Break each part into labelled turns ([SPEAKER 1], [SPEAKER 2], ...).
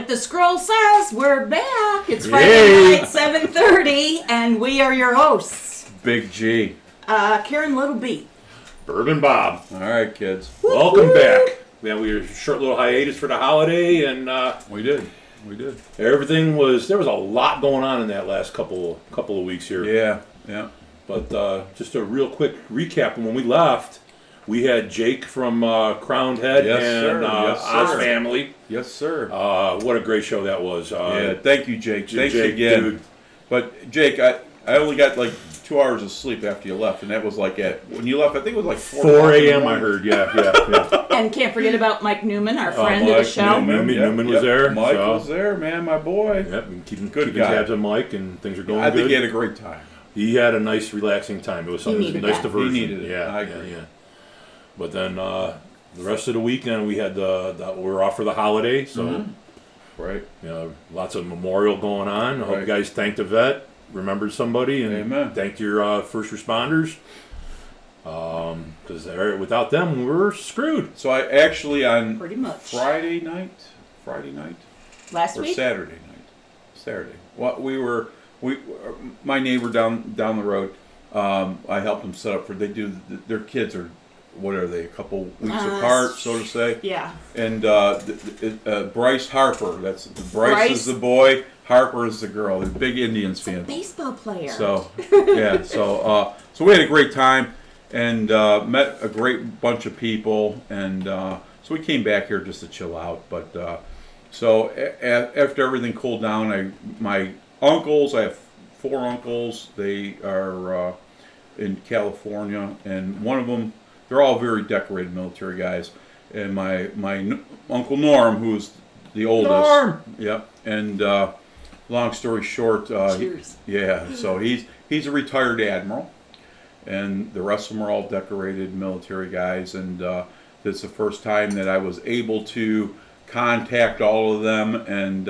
[SPEAKER 1] Like the scroll says, we're back. It's Friday night, 7:30, and we are your hosts.
[SPEAKER 2] Big G.
[SPEAKER 1] Karen Little B.
[SPEAKER 3] Bourbon Bob.
[SPEAKER 2] All right, kids.
[SPEAKER 3] Welcome back. Yeah, we were a short little hiatus for the holiday, and
[SPEAKER 2] We did.
[SPEAKER 3] everything was. There was a lot going on in that last couple of weeks here.
[SPEAKER 2] Yeah.
[SPEAKER 3] But just a real quick recap. When we left, we had Jake from Crowned Head
[SPEAKER 2] Yes,
[SPEAKER 3] and
[SPEAKER 2] sir. Yes,
[SPEAKER 3] Oz
[SPEAKER 2] sir.
[SPEAKER 3] Family.
[SPEAKER 2] Yes, sir.
[SPEAKER 3] What a great show that was.
[SPEAKER 2] Yeah. Thank you, Jake. Thanks
[SPEAKER 3] Jake,
[SPEAKER 2] again.
[SPEAKER 3] dude.
[SPEAKER 2] But Jake, I only got like 2 hours of sleep after you left, and that was like when you left. I think it was like
[SPEAKER 3] 4 a.m. I heard. Yeah.
[SPEAKER 1] And can't forget about Mike Newman, our friend of the
[SPEAKER 2] Mike
[SPEAKER 1] show.
[SPEAKER 3] Newman was there.
[SPEAKER 2] Mike
[SPEAKER 3] so.
[SPEAKER 2] was there, man, my boy.
[SPEAKER 3] Yep, and keeping
[SPEAKER 2] Good guy.
[SPEAKER 3] tabs on Mike, and things are going
[SPEAKER 2] I
[SPEAKER 3] good.
[SPEAKER 2] think he had a great time.
[SPEAKER 3] He had a nice, relaxing time. It was something
[SPEAKER 1] needed
[SPEAKER 3] nice
[SPEAKER 1] that.
[SPEAKER 3] diversion.
[SPEAKER 2] He needed it.
[SPEAKER 3] Yeah,
[SPEAKER 2] I agree.
[SPEAKER 3] Yeah. But then the rest of the weekend, we had we were off for the holiday, so
[SPEAKER 2] Right.
[SPEAKER 3] lots of memorial going on. I hope you guys thanked a vet, remembered somebody, and
[SPEAKER 2] Amen.
[SPEAKER 3] thanked your first responders. Because without them, we're screwed.
[SPEAKER 2] So I actually on
[SPEAKER 1] Pretty much.
[SPEAKER 2] Friday night,
[SPEAKER 1] Last
[SPEAKER 2] or
[SPEAKER 1] week?
[SPEAKER 2] Saturday night. Saturday. Well, my neighbor down the road. I helped them set up for. Their kids are, what are they? A couple weeks apart, so to say.
[SPEAKER 1] Yeah.
[SPEAKER 2] And Bryce Harper. Bryce is the boy. Harper is the girl. They're big Indians fans.
[SPEAKER 1] Baseball player.
[SPEAKER 2] So yeah. So we had a great time and met a great bunch of people, and so we came back here just to chill out. But so after everything cooled down, my uncles. I have 4 uncles. They are in California, and one of them. They're all very decorated military guys. And my Uncle Norm, who's the oldest.
[SPEAKER 3] Norm!
[SPEAKER 2] Yep. And long story short,
[SPEAKER 1] Cheers.
[SPEAKER 2] so he's a retired admiral, and the rest of them are all decorated military guys. And it's the first time that I was able to contact all of them, and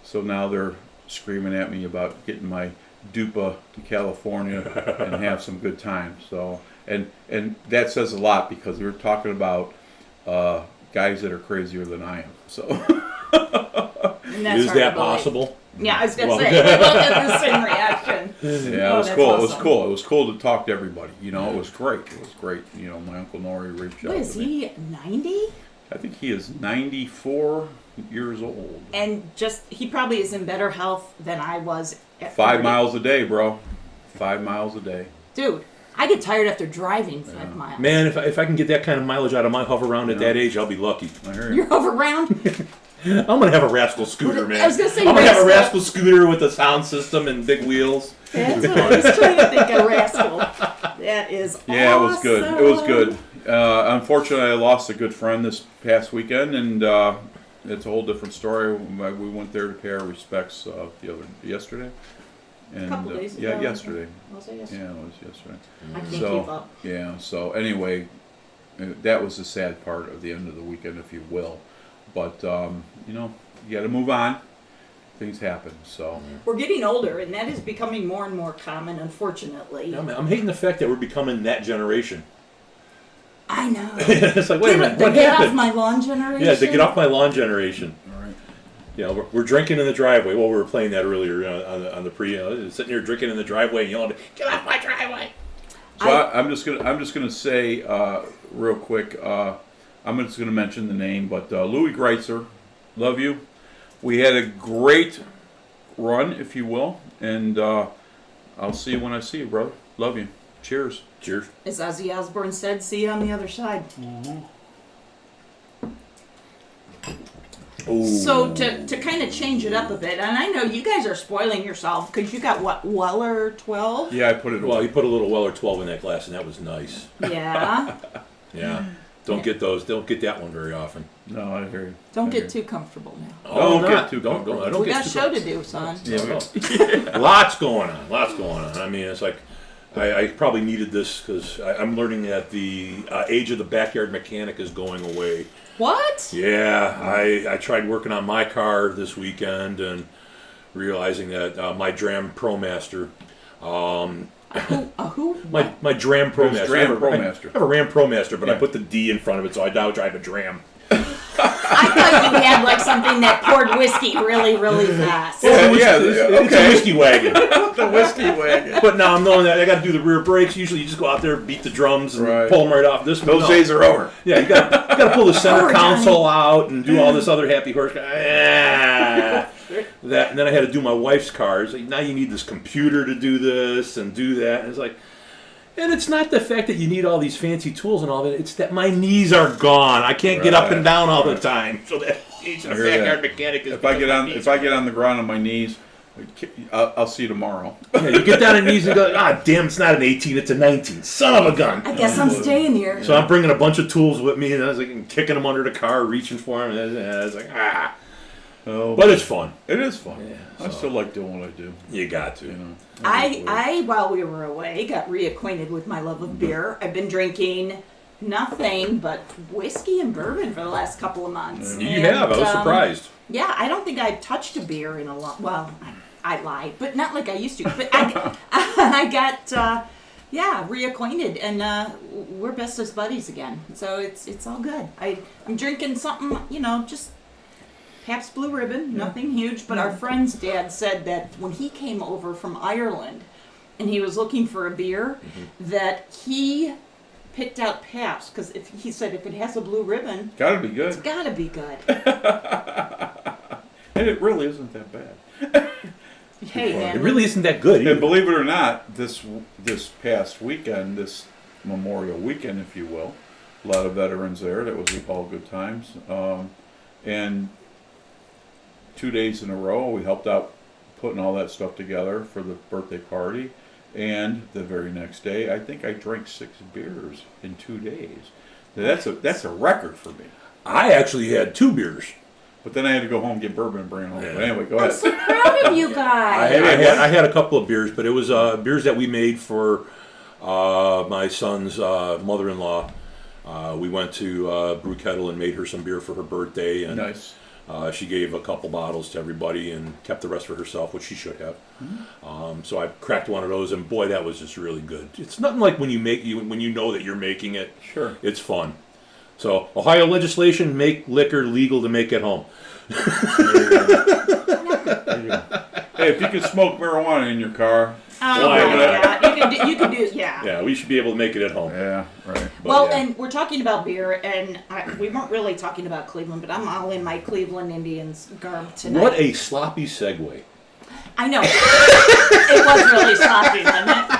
[SPEAKER 2] so now they're screaming at me about getting my dupa to California and have some good time. So and that says a lot, because we were talking about guys that are crazier than I am. So
[SPEAKER 1] And that's
[SPEAKER 3] Is
[SPEAKER 1] hard
[SPEAKER 3] that
[SPEAKER 1] to believe.
[SPEAKER 3] possible?
[SPEAKER 1] Yeah, I was going to say, we both had the same reaction.
[SPEAKER 2] yeah, it was
[SPEAKER 1] that's
[SPEAKER 2] cool.
[SPEAKER 1] awesome.
[SPEAKER 2] It was cool. It was cool to talk to everybody. It was great. My Uncle Nori reached out
[SPEAKER 1] What is
[SPEAKER 2] to me.
[SPEAKER 1] he, 90?
[SPEAKER 2] I think he is 94 years old.
[SPEAKER 1] And he probably is in better health than I was at
[SPEAKER 2] 5
[SPEAKER 1] 30.
[SPEAKER 2] miles a day, bro. 5 miles a day.
[SPEAKER 1] Dude, I get tired after driving 5 miles.
[SPEAKER 3] Man, if I can get that kind of mileage out of my hover round at that age, I'll be lucky.
[SPEAKER 2] I hear you.
[SPEAKER 1] You're over around?
[SPEAKER 3] I'm gonna have a rascal scooter, man.
[SPEAKER 1] I was gonna say
[SPEAKER 3] I'm gonna have a
[SPEAKER 1] rascal.
[SPEAKER 3] rascal scooter with a sound system and big wheels.
[SPEAKER 1] That's what I was trying to think of, rascal. That is
[SPEAKER 2] Yeah,
[SPEAKER 1] awesome.
[SPEAKER 2] it was good. It was good. Unfortunately, I lost a good friend this past weekend, and it's a whole different story. We went there to pay our respects yesterday. And,
[SPEAKER 1] Couple days ago.
[SPEAKER 2] Yeah, yesterday.
[SPEAKER 1] Was it yesterday?
[SPEAKER 2] Yeah, it was yesterday.
[SPEAKER 1] I can't
[SPEAKER 2] So,
[SPEAKER 1] keep up.
[SPEAKER 2] yeah, so anyway, that was the sad part of the end of the weekend, if you will. But, you got to move on. Things happen, so.
[SPEAKER 1] We're getting older, and that is becoming more and more common, unfortunately.
[SPEAKER 3] I'm hating the fact that we're becoming that generation.
[SPEAKER 1] I know.
[SPEAKER 3] It's like, wait a minute,
[SPEAKER 1] The
[SPEAKER 3] what
[SPEAKER 1] get off
[SPEAKER 3] happened?
[SPEAKER 1] my lawn generation?
[SPEAKER 3] Yeah, the get off my lawn generation.
[SPEAKER 2] All right.
[SPEAKER 3] We're drinking in the driveway. Well, we were playing that earlier on the pre. Sitting here drinking in the driveway and yelling, "Get off my driveway!"
[SPEAKER 2] So I'm just gonna say real quick. I'm just gonna mention the name, but Louis Greitzer, love you. We had a great run, if you will, and I'll see you when I see you, brother. Love you. Cheers.
[SPEAKER 3] Cheers.
[SPEAKER 1] As Ozzy Osbourne said, see you on the other side.
[SPEAKER 3] Ooh.
[SPEAKER 1] So to kind of change it up a bit, and I know you guys are spoiling yourself because you got what, Weller 12?
[SPEAKER 2] Yeah, I put it.
[SPEAKER 3] Well, you put a little Weller 12 in that glass, and that was nice.
[SPEAKER 1] Yeah.
[SPEAKER 3] Yeah. Don't get those. Don't get that one very often.
[SPEAKER 2] No, I hear you.
[SPEAKER 1] Don't
[SPEAKER 2] I
[SPEAKER 1] get
[SPEAKER 2] hear
[SPEAKER 1] too comfortable now.
[SPEAKER 2] Don't get
[SPEAKER 3] not.
[SPEAKER 2] too
[SPEAKER 3] Don't
[SPEAKER 2] comfortable.
[SPEAKER 3] I don't
[SPEAKER 1] We
[SPEAKER 3] get
[SPEAKER 1] got a
[SPEAKER 3] too
[SPEAKER 1] show to
[SPEAKER 3] comfortable.
[SPEAKER 1] do, son.
[SPEAKER 2] Yeah,
[SPEAKER 3] Lots going on. Lots going on. I mean, it's like I probably needed this because I'm learning that the age of the backyard mechanic is going away.
[SPEAKER 1] What?
[SPEAKER 3] Yeah, I tried working on my car this weekend and realizing that my Dram ProMaster.
[SPEAKER 1] Who?
[SPEAKER 3] My Dram ProMaster.
[SPEAKER 2] Dram
[SPEAKER 3] I
[SPEAKER 2] ProMaster.
[SPEAKER 3] have a Ram ProMaster, but I
[SPEAKER 2] Yeah.
[SPEAKER 3] put the D in front of it, so I now drive a Dram.
[SPEAKER 1] I thought you had like something that poured whiskey really, really fast.
[SPEAKER 3] It's a whiskey wagon.
[SPEAKER 2] The whiskey wagon.
[SPEAKER 3] But now I'm knowing that I got to do the rear brakes. Usually, you just go out there, beat the drums, and
[SPEAKER 2] Right.
[SPEAKER 3] pull them right off. This
[SPEAKER 2] Those days are over.
[SPEAKER 3] Yeah, you got to pull the center
[SPEAKER 1] Over,
[SPEAKER 3] console out and do all this other happy horse. That, and then I had to do my wife's cars. Like, now you need this computer to do this and do that. And it's like, and it's not the fact that you need all these fancy tools and all that. It's that my knees are gone. I can't get up and down all the time. So that age of a backyard mechanic is.
[SPEAKER 2] If I get on the ground on my knees, I'll see you tomorrow.
[SPEAKER 3] Yeah, you get down on your knees and go, damn, it's not an 18, it's a 19. Son of a gun.
[SPEAKER 1] I guess I'm staying here.
[SPEAKER 3] So I'm bringing a bunch of tools with me, and I was like kicking them under the car, reaching for them, and I was like,
[SPEAKER 2] Oh,
[SPEAKER 3] But it's fun.
[SPEAKER 2] it is fun.
[SPEAKER 3] Yeah,
[SPEAKER 2] I still like doing what I do.
[SPEAKER 3] You got to.
[SPEAKER 2] You know.
[SPEAKER 1] I while we were away, got reacquainted with my love of beer. I've been drinking nothing but whiskey and bourbon for the last couple of months.
[SPEAKER 3] You
[SPEAKER 1] And,
[SPEAKER 3] have. I was surprised.
[SPEAKER 1] Yeah, I don't think I've touched a beer in a long. Well, I lied, but not like I used to. But I got reacquainted, and we're best as buddies again. So it's all good. I'm drinking something, just Pabst Blue Ribbon, nothing huge. But our friend's dad said that when he came over from Ireland, and he was looking for a beer, that he picked out Pabst because he said if it has a blue ribbon,
[SPEAKER 2] Gotta be good.
[SPEAKER 1] it's gotta be good.
[SPEAKER 2] And it really isn't that bad.
[SPEAKER 1] Hey man,
[SPEAKER 3] It really isn't that good.
[SPEAKER 2] And
[SPEAKER 3] Either.
[SPEAKER 2] believe it or not, this past weekend, this Memorial Weekend, if you will, a lot of veterans there. That was all good times. And 2 days in a row, we helped out putting all that stuff together for the birthday party. And the very next day, I think I drank 6 beers in 2 days. That's a record for me.
[SPEAKER 3] I actually had 2 beers.
[SPEAKER 2] But then I had to go home and get bourbon and bring it home.
[SPEAKER 3] Yeah.
[SPEAKER 2] But anyway, go
[SPEAKER 1] I'm
[SPEAKER 2] ahead.
[SPEAKER 1] so proud of you
[SPEAKER 3] I
[SPEAKER 1] guys.
[SPEAKER 3] had a couple of beers, but it was beers that we made for my son's mother-in-law. We went to Brew Kettle and made her some beer for her birthday, and
[SPEAKER 2] Nice.
[SPEAKER 3] she gave a couple bottles to everybody and kept the rest for herself, which she should have. So I cracked one of those, and boy, that was just really good. It's nothing like when you know that you're making it.
[SPEAKER 2] Sure.
[SPEAKER 3] It's fun. So Ohio legislation: make liquor legal to make at home.
[SPEAKER 2] There you go. Hey, if you could smoke marijuana in your car.
[SPEAKER 1] Oh, yeah. You could do, yeah.
[SPEAKER 3] Yeah, we should be able to make it at home.
[SPEAKER 2] Yeah, right.
[SPEAKER 3] But
[SPEAKER 1] Well,
[SPEAKER 3] yeah.
[SPEAKER 1] and we're talking about beer, and we weren't really talking about Cleveland, but I'm all in my Cleveland Indians garb tonight.
[SPEAKER 3] What a sloppy segue.
[SPEAKER 1] I know. It was really sloppy, wasn't it?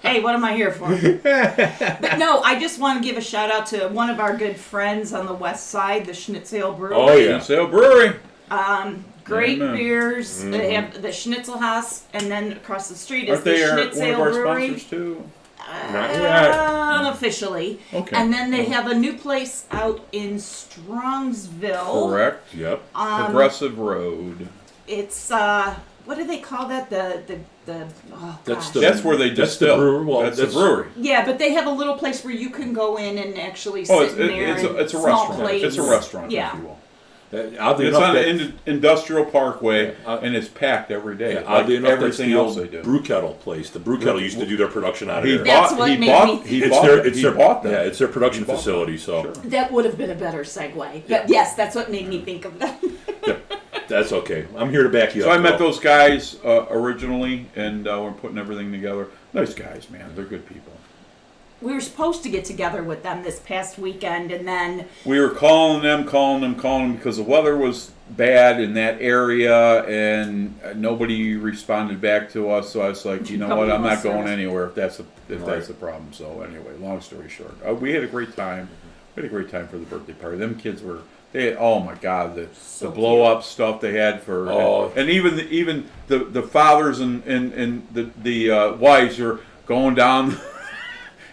[SPEAKER 1] Hey, what am I here for? But no, I just want to give a shout out to one of our good friends on the west side, the Schnitzel Brewery.
[SPEAKER 3] Oh yeah.
[SPEAKER 2] Sale Brewery.
[SPEAKER 1] Great
[SPEAKER 2] Amen.
[SPEAKER 1] beers. They have the Schnitzelhaus, and then across the street is
[SPEAKER 2] Aren't
[SPEAKER 1] the
[SPEAKER 2] they one
[SPEAKER 1] Schnitzel
[SPEAKER 2] of our
[SPEAKER 1] Brewery.
[SPEAKER 2] sponsors too?
[SPEAKER 3] Not yet.
[SPEAKER 1] Unofficially.
[SPEAKER 2] Okay.
[SPEAKER 1] And then they have a new place out in Strongsville.
[SPEAKER 2] Correct.
[SPEAKER 3] Yep.
[SPEAKER 2] Progressive Road.
[SPEAKER 1] It's what do they call that? The oh
[SPEAKER 3] That's
[SPEAKER 1] gosh.
[SPEAKER 3] the-
[SPEAKER 2] That's where they
[SPEAKER 3] That's the
[SPEAKER 2] distill.
[SPEAKER 3] brewer- well,
[SPEAKER 2] that's
[SPEAKER 3] that's-
[SPEAKER 2] the brewery.
[SPEAKER 1] Yeah, but they have a little place where you can go in and actually sit
[SPEAKER 2] Oh,
[SPEAKER 1] in there.
[SPEAKER 2] it's a
[SPEAKER 1] and small
[SPEAKER 2] restaurant.
[SPEAKER 1] plates.
[SPEAKER 2] It's a restaurant,
[SPEAKER 1] Yeah.
[SPEAKER 2] if you will.
[SPEAKER 3] Oddly
[SPEAKER 2] It's
[SPEAKER 3] enough,
[SPEAKER 2] on
[SPEAKER 3] that,
[SPEAKER 2] the Industrial Parkway,
[SPEAKER 3] Yeah,
[SPEAKER 2] and it's packed every day.
[SPEAKER 3] yeah,
[SPEAKER 2] like
[SPEAKER 3] oddly enough, that's
[SPEAKER 2] everything
[SPEAKER 3] the
[SPEAKER 2] else
[SPEAKER 3] old
[SPEAKER 2] they do.
[SPEAKER 3] Brew Kettle place. The Brew Kettle used to do their production out of
[SPEAKER 2] He
[SPEAKER 3] there.
[SPEAKER 1] That's
[SPEAKER 2] bought.
[SPEAKER 1] what
[SPEAKER 2] He
[SPEAKER 1] made
[SPEAKER 2] bought.
[SPEAKER 1] me-
[SPEAKER 2] He
[SPEAKER 3] It's
[SPEAKER 2] bought.
[SPEAKER 3] their, it's
[SPEAKER 2] He
[SPEAKER 3] their,
[SPEAKER 2] bought them.
[SPEAKER 3] yeah, it's their production
[SPEAKER 2] He bought
[SPEAKER 3] facility.
[SPEAKER 2] them.
[SPEAKER 3] So
[SPEAKER 2] Sure.
[SPEAKER 1] That would have been a better segue. But yes, that's what made me think of that.
[SPEAKER 3] that's okay. I'm here to back you
[SPEAKER 2] So
[SPEAKER 3] up.
[SPEAKER 2] I met
[SPEAKER 3] girl.
[SPEAKER 2] those guys originally, and we're putting everything together. Nice guys, man. They're good people.
[SPEAKER 1] We were supposed to get together with them this past weekend, and then
[SPEAKER 2] We were calling them because the weather was bad in that area, and nobody responded back to us. So I was like, you know what? I'm not going anywhere if that's the problem. So anyway, long story short, we had a great time. We had a great time for the birthday party. Them kids were. Oh my God, the
[SPEAKER 1] So
[SPEAKER 2] blow up stuff they had for, and even the fathers and the wives were going down.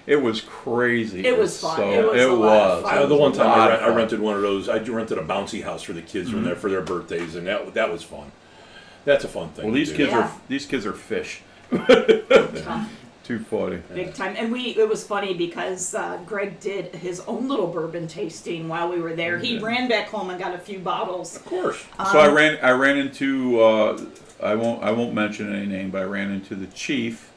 [SPEAKER 2] It was crazy.
[SPEAKER 1] It was fun.
[SPEAKER 2] So,
[SPEAKER 1] It was a lot of fun.
[SPEAKER 3] The one time I
[SPEAKER 2] fun.
[SPEAKER 3] rented one of those. I rented a bouncy house for the kids when they're for their birthdays, and that was fun. That's a fun thing.
[SPEAKER 2] Well, these
[SPEAKER 3] to do.
[SPEAKER 2] kids are fish.
[SPEAKER 1] Tough.
[SPEAKER 2] Too funny.
[SPEAKER 1] Big time. And it was funny because Greg did his own little bourbon tasting while we were there. He ran back home and got a few bottles.
[SPEAKER 3] Of course.
[SPEAKER 2] So I ran into I won't mention any name, but I ran into the chief.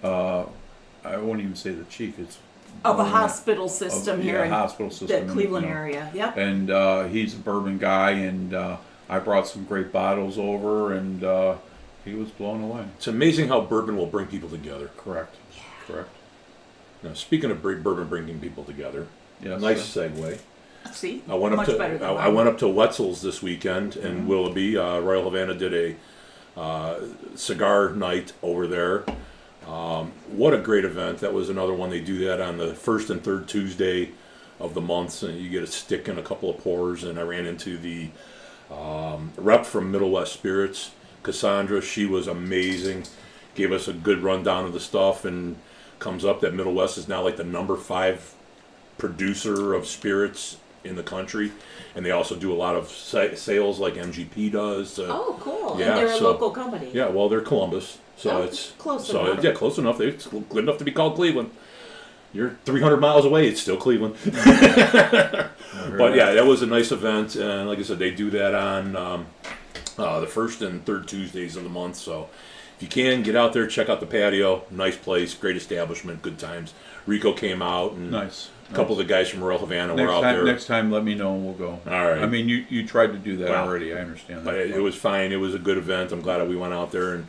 [SPEAKER 2] I won't even say the chief. It's
[SPEAKER 1] Of a hospital system here in
[SPEAKER 2] hospital system
[SPEAKER 1] the Cleveland
[SPEAKER 2] you know.
[SPEAKER 1] area. Yep.
[SPEAKER 2] And he's a bourbon guy, and I brought some great bottles over, and he was blown away.
[SPEAKER 3] It's amazing how bourbon will bring people together.
[SPEAKER 2] Correct. Correct.
[SPEAKER 3] Now, speaking of bourbon bringing people together,
[SPEAKER 2] Yes,
[SPEAKER 3] nice
[SPEAKER 2] sir.
[SPEAKER 3] segue.
[SPEAKER 1] See,
[SPEAKER 3] I went up
[SPEAKER 1] much
[SPEAKER 3] to
[SPEAKER 1] better than
[SPEAKER 3] I
[SPEAKER 1] mine.
[SPEAKER 3] went up to Wetzel's this weekend in Willoughby. Royal Havana did a cigar night over there. What a great event! That was another one. They do that on the first and third Tuesday of the month, and you get a stick and a couple of pours. And I ran into the rep from Middle West Spirits, Cassandra. She was amazing. Gave us a good rundown of the stuff, and comes up that Middle West is now like the number 5 producer of spirits in the country, and they also do a lot of sales like MGP does.
[SPEAKER 1] Oh, cool.
[SPEAKER 3] Yeah,
[SPEAKER 1] And they're a
[SPEAKER 3] so-
[SPEAKER 1] local company.
[SPEAKER 3] Yeah, well, they're Columbus, so
[SPEAKER 1] Oh,
[SPEAKER 3] it's
[SPEAKER 1] close
[SPEAKER 3] so
[SPEAKER 1] enough.
[SPEAKER 3] yeah, close enough. It's good enough to be called Cleveland. You're 300 miles away; it's still Cleveland. But yeah, that was a nice event, and like I said, they do that on the first and third Tuesdays of the month. So if you can get out there, check out the patio. Nice place, great establishment, good times. Rico came out, and
[SPEAKER 2] Nice.
[SPEAKER 3] a couple of the guys from Royal Havana were out there.
[SPEAKER 2] Next time, let me know and we'll go.
[SPEAKER 3] All right.
[SPEAKER 2] I mean, you tried to do that
[SPEAKER 3] Wow.
[SPEAKER 2] already. I understand that.
[SPEAKER 3] But it was fine. It was a good event. I'm glad that we went out there, and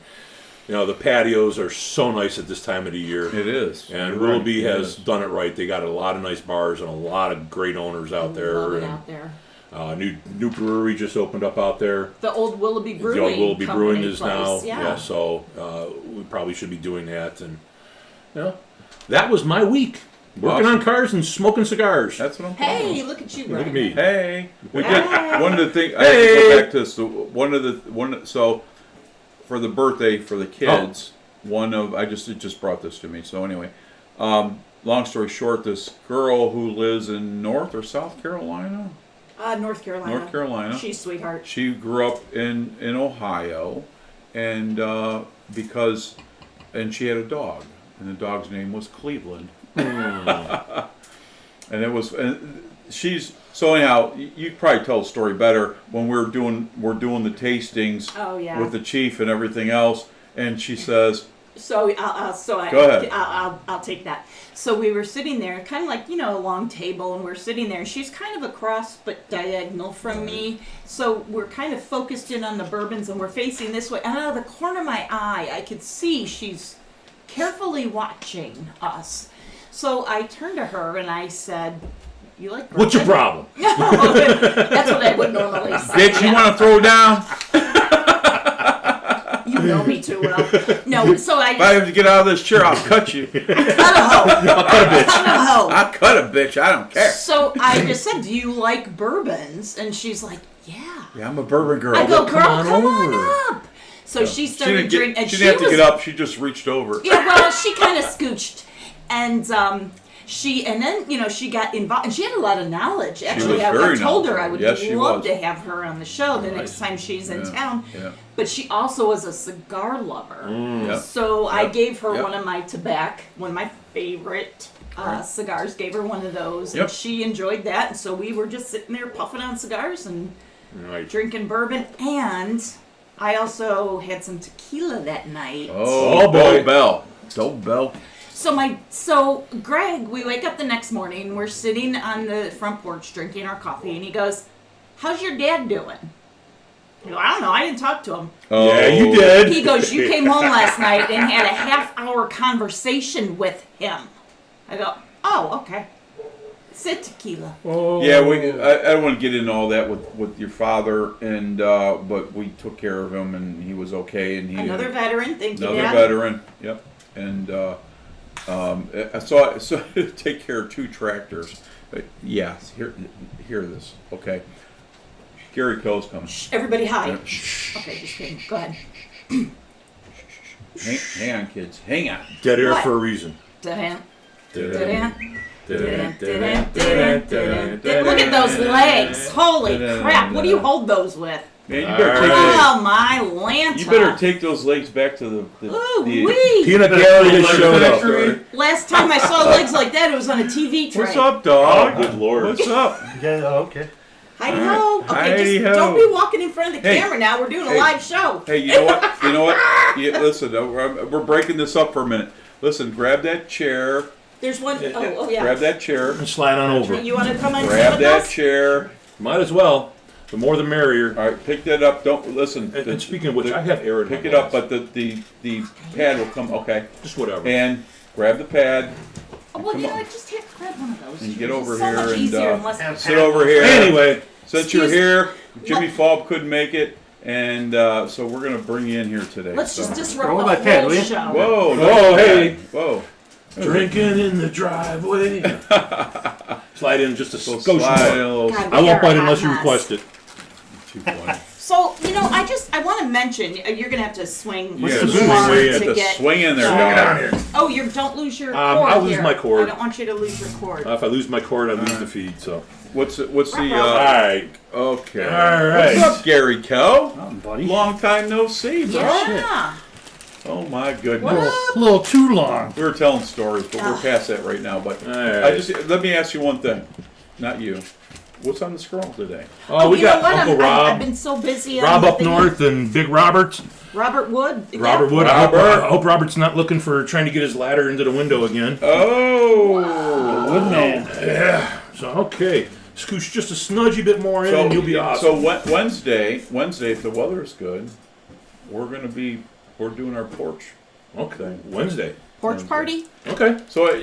[SPEAKER 3] the patios are so nice at this time of the year.
[SPEAKER 2] It is.
[SPEAKER 3] And
[SPEAKER 2] You're right.
[SPEAKER 3] Willoughby
[SPEAKER 2] It
[SPEAKER 3] has
[SPEAKER 2] is.
[SPEAKER 3] done it right. They got a lot of nice bars and a lot of great owners out there.
[SPEAKER 1] Love it
[SPEAKER 3] and
[SPEAKER 1] out there.
[SPEAKER 3] new brewery just opened up out there.
[SPEAKER 1] The old Willoughby Brewing.
[SPEAKER 3] The old Willoughby
[SPEAKER 1] Company
[SPEAKER 3] Brewing is
[SPEAKER 1] place.
[SPEAKER 3] now.
[SPEAKER 1] Yeah.
[SPEAKER 3] So we probably should be doing that. And that was my week. Working
[SPEAKER 2] Awesome.
[SPEAKER 3] on cars and smoking cigars.
[SPEAKER 2] That's what I'm talking
[SPEAKER 1] Hey,
[SPEAKER 2] about.
[SPEAKER 1] look at you,
[SPEAKER 3] Look at
[SPEAKER 1] Brian.
[SPEAKER 3] me.
[SPEAKER 2] Hey, we
[SPEAKER 1] Hey.
[SPEAKER 2] did one of the things. I have to
[SPEAKER 3] Hey.
[SPEAKER 2] go back to this. So for the birthday for the kids, I just brought this to me. So anyway, long story short, this girl who lives in North or South Carolina,
[SPEAKER 1] North Carolina.
[SPEAKER 2] North Carolina.
[SPEAKER 1] She's sweetheart.
[SPEAKER 2] She grew up in Ohio, and she had a dog, and the dog's name was Cleveland. And it was, and she's so anyhow. You probably tell the story better when we're doing the tastings
[SPEAKER 1] Oh, yeah.
[SPEAKER 2] with the chief and everything else. And she says,
[SPEAKER 1] So,
[SPEAKER 2] Go ahead.
[SPEAKER 1] I'll take that. So we were sitting there, kind of like a long table, and we're sitting there. And she's kind of across but diagonal from me, so we're kind of focused in on the bourbons, and we're facing this way. And out of the corner of my eye, I could see she's carefully watching us. So I turned to her and I said, "You like bourbon?"
[SPEAKER 3] What's your problem?
[SPEAKER 1] That's what I would normally say.
[SPEAKER 2] "Bitch, you want to throw down?
[SPEAKER 1] You know me too well. No, so I
[SPEAKER 2] If I have to get out of this chair, I'll cut you.
[SPEAKER 1] cut a hoe.
[SPEAKER 3] I'll cut a bitch.
[SPEAKER 1] Cut a hoe.
[SPEAKER 2] I'll cut a bitch. I don't care.
[SPEAKER 1] So I just said, "Do you like bourbons?" And she's like, "Yeah."
[SPEAKER 2] Yeah, I'm a bourbon girl.
[SPEAKER 1] I go,
[SPEAKER 3] come
[SPEAKER 1] "Girl,
[SPEAKER 3] on
[SPEAKER 1] come
[SPEAKER 3] over."
[SPEAKER 1] on up." So she started drinking, and
[SPEAKER 2] She didn't have to
[SPEAKER 1] was,
[SPEAKER 2] get up. She just reached over.
[SPEAKER 1] Yeah, well, she kind of scooched, and then she got involved, and she had a lot of knowledge. Actually,
[SPEAKER 2] was
[SPEAKER 1] I
[SPEAKER 2] very
[SPEAKER 1] told her I would
[SPEAKER 2] knowledgeable. Yes, she
[SPEAKER 1] love
[SPEAKER 2] was.
[SPEAKER 1] to have her on the show the next
[SPEAKER 2] Nice.
[SPEAKER 1] time she's in
[SPEAKER 2] Yeah,
[SPEAKER 1] town.
[SPEAKER 2] yeah.
[SPEAKER 1] But she also was a cigar lover.
[SPEAKER 2] Yep.
[SPEAKER 1] So I
[SPEAKER 2] Yep.
[SPEAKER 1] gave her
[SPEAKER 2] Yep.
[SPEAKER 1] one of my one of my favorite cigars. Gave her one of those,
[SPEAKER 2] Yep.
[SPEAKER 1] and she enjoyed that. And so we were just sitting there puffing on cigars and
[SPEAKER 3] Right.
[SPEAKER 1] drinking bourbon. And I also had some tequila that night.
[SPEAKER 3] Oh, boy.
[SPEAKER 2] Don't bell.
[SPEAKER 1] So Greg, we wake up the next morning. We're sitting on the front porch drinking our coffee, and he goes, "How's your dad doing?" I go, "I don't know. I didn't talk to him."
[SPEAKER 2] Oh,
[SPEAKER 3] Yeah, you did.
[SPEAKER 1] He goes, "You came home last night and had a half-hour conversation with him." I go, "Oh, okay." Sit tequila.
[SPEAKER 3] Oh.
[SPEAKER 2] Yeah, I don't want to get into all that with your father, and but we took care of him, and he was okay, and he
[SPEAKER 1] Another veteran. Thank you,
[SPEAKER 2] another
[SPEAKER 1] Dad.
[SPEAKER 2] veteran. Yep, and so take care of 2 tractors. Yes, hear this, okay? Gary Coe's coming.
[SPEAKER 1] Shh, everybody hide.
[SPEAKER 2] Shh.
[SPEAKER 1] Okay, just kidding. Go ahead.
[SPEAKER 2] Hang on, kids. Hang on.
[SPEAKER 3] Dead air
[SPEAKER 1] What?
[SPEAKER 3] for a reason.
[SPEAKER 1] Da-dan,
[SPEAKER 3] Da-dan,
[SPEAKER 1] da-dan,
[SPEAKER 3] da-dan,
[SPEAKER 1] da-dan,
[SPEAKER 3] da-dan,
[SPEAKER 1] da-dan, da-dan. Look at those legs. Holy crap. What do you hold those with?
[SPEAKER 2] Man, you
[SPEAKER 3] All
[SPEAKER 2] better take
[SPEAKER 3] right.
[SPEAKER 2] those.
[SPEAKER 1] Oh, my Lanta.
[SPEAKER 2] You better take those legs back to the
[SPEAKER 1] Ooh-wee.
[SPEAKER 3] Peanut gallery has showed up.
[SPEAKER 2] factory.
[SPEAKER 1] Last time I saw legs like that, it was on a TV tray.
[SPEAKER 2] What's up, dog?
[SPEAKER 3] Oh, good Lord.
[SPEAKER 2] What's up?
[SPEAKER 4] Yeah, okay.
[SPEAKER 1] Heidi ho. Okay,
[SPEAKER 2] Heidi
[SPEAKER 1] just
[SPEAKER 2] ho.
[SPEAKER 1] don't be walking in front of the
[SPEAKER 2] Hey.
[SPEAKER 1] camera now. We're doing a
[SPEAKER 2] Hey.
[SPEAKER 1] live show.
[SPEAKER 2] Hey, you know what? Yeah, listen, we're breaking this up for a minute. Listen, grab that chair
[SPEAKER 1] There's one. Oh yeah.
[SPEAKER 2] Grab that chair.
[SPEAKER 3] And slide on over.
[SPEAKER 1] You want to come and sit
[SPEAKER 2] Grab
[SPEAKER 1] with
[SPEAKER 2] that
[SPEAKER 1] us?
[SPEAKER 2] chair.
[SPEAKER 3] Might as well. The more the merrier.
[SPEAKER 2] All right, pick that up. Don't listen.
[SPEAKER 3] And speaking of which, I have air in
[SPEAKER 2] Pick
[SPEAKER 3] my
[SPEAKER 2] it up,
[SPEAKER 3] glass.
[SPEAKER 2] but the pad will come. Okay.
[SPEAKER 3] Just whatever.
[SPEAKER 2] And grab the pad.
[SPEAKER 1] Oh, well,
[SPEAKER 2] Come
[SPEAKER 1] you know,
[SPEAKER 2] on.
[SPEAKER 1] I just hit grab one of those.
[SPEAKER 2] And get
[SPEAKER 1] It's
[SPEAKER 2] over
[SPEAKER 1] so
[SPEAKER 2] here
[SPEAKER 1] much
[SPEAKER 2] and,
[SPEAKER 1] easier unless
[SPEAKER 2] Sit over here.
[SPEAKER 3] Anyway,
[SPEAKER 2] Since you're
[SPEAKER 1] Excuse-
[SPEAKER 2] here, Jimmy
[SPEAKER 1] Let-
[SPEAKER 2] Falb couldn't make it, and so we're gonna bring you in here today.
[SPEAKER 1] Let's
[SPEAKER 2] so.
[SPEAKER 1] just disrupt
[SPEAKER 4] Roll
[SPEAKER 1] the
[SPEAKER 4] my pad,
[SPEAKER 1] whole
[SPEAKER 4] will you?
[SPEAKER 1] show.
[SPEAKER 2] Whoa!
[SPEAKER 3] Oh, hey.
[SPEAKER 2] Whoa!
[SPEAKER 3] drinking in the driveway. Slide in just a
[SPEAKER 2] So
[SPEAKER 3] skosh
[SPEAKER 2] slide in
[SPEAKER 3] more.
[SPEAKER 2] a little.
[SPEAKER 1] God,
[SPEAKER 3] I
[SPEAKER 1] we
[SPEAKER 3] won't
[SPEAKER 1] are
[SPEAKER 3] bite
[SPEAKER 1] a
[SPEAKER 3] unless you
[SPEAKER 1] hot
[SPEAKER 3] request
[SPEAKER 1] mess.
[SPEAKER 3] it.
[SPEAKER 2] Too funny.
[SPEAKER 1] So, you know, I want to mention, you're going to have to swing
[SPEAKER 2] Yeah,
[SPEAKER 3] the
[SPEAKER 2] swing
[SPEAKER 3] far
[SPEAKER 2] way
[SPEAKER 3] to
[SPEAKER 2] to
[SPEAKER 1] get-
[SPEAKER 2] swing in there,
[SPEAKER 1] Swing
[SPEAKER 2] dog.
[SPEAKER 3] Down here.
[SPEAKER 1] Oh, don't lose your cord
[SPEAKER 3] I'll lose
[SPEAKER 1] here.
[SPEAKER 3] my cord.
[SPEAKER 1] I don't want you to lose your cord.
[SPEAKER 3] If I lose my cord, I lose the feed. So.
[SPEAKER 2] What's the?
[SPEAKER 3] All right.
[SPEAKER 2] Okay.
[SPEAKER 3] All right.
[SPEAKER 2] What's up, Gary Kel?
[SPEAKER 4] Nothing, buddy.
[SPEAKER 2] Long time no see. bro.
[SPEAKER 1] Yeah.
[SPEAKER 2] Oh my goodness.
[SPEAKER 1] What?
[SPEAKER 4] A little too long.
[SPEAKER 2] We were telling stories, but we're
[SPEAKER 1] Ah.
[SPEAKER 2] past that right now. But
[SPEAKER 3] All
[SPEAKER 2] I
[SPEAKER 3] right.
[SPEAKER 2] just let me ask you one thing, not you. What's on the scroll today?
[SPEAKER 3] Oh, we
[SPEAKER 1] you know
[SPEAKER 3] got
[SPEAKER 1] what?
[SPEAKER 3] Uncle
[SPEAKER 1] I've
[SPEAKER 3] Rob.
[SPEAKER 1] been so busy.
[SPEAKER 3] Rob
[SPEAKER 1] on
[SPEAKER 3] up
[SPEAKER 1] the thing.
[SPEAKER 3] north and Big Roberts.
[SPEAKER 1] Robert Wood. Yeah.
[SPEAKER 3] Robert Wood.
[SPEAKER 2] Robert.
[SPEAKER 3] I hope Robert's not looking for trying to get his ladder into the window again.
[SPEAKER 2] Oh.
[SPEAKER 4] Good man.
[SPEAKER 3] Yeah. So okay, scooch just a smudgy bit more in, and you'll be awesome.
[SPEAKER 2] So Wednesday, if the weather is good, we're doing our porch.
[SPEAKER 3] okay, Wednesday.
[SPEAKER 1] Porch party?
[SPEAKER 3] Okay.
[SPEAKER 2] So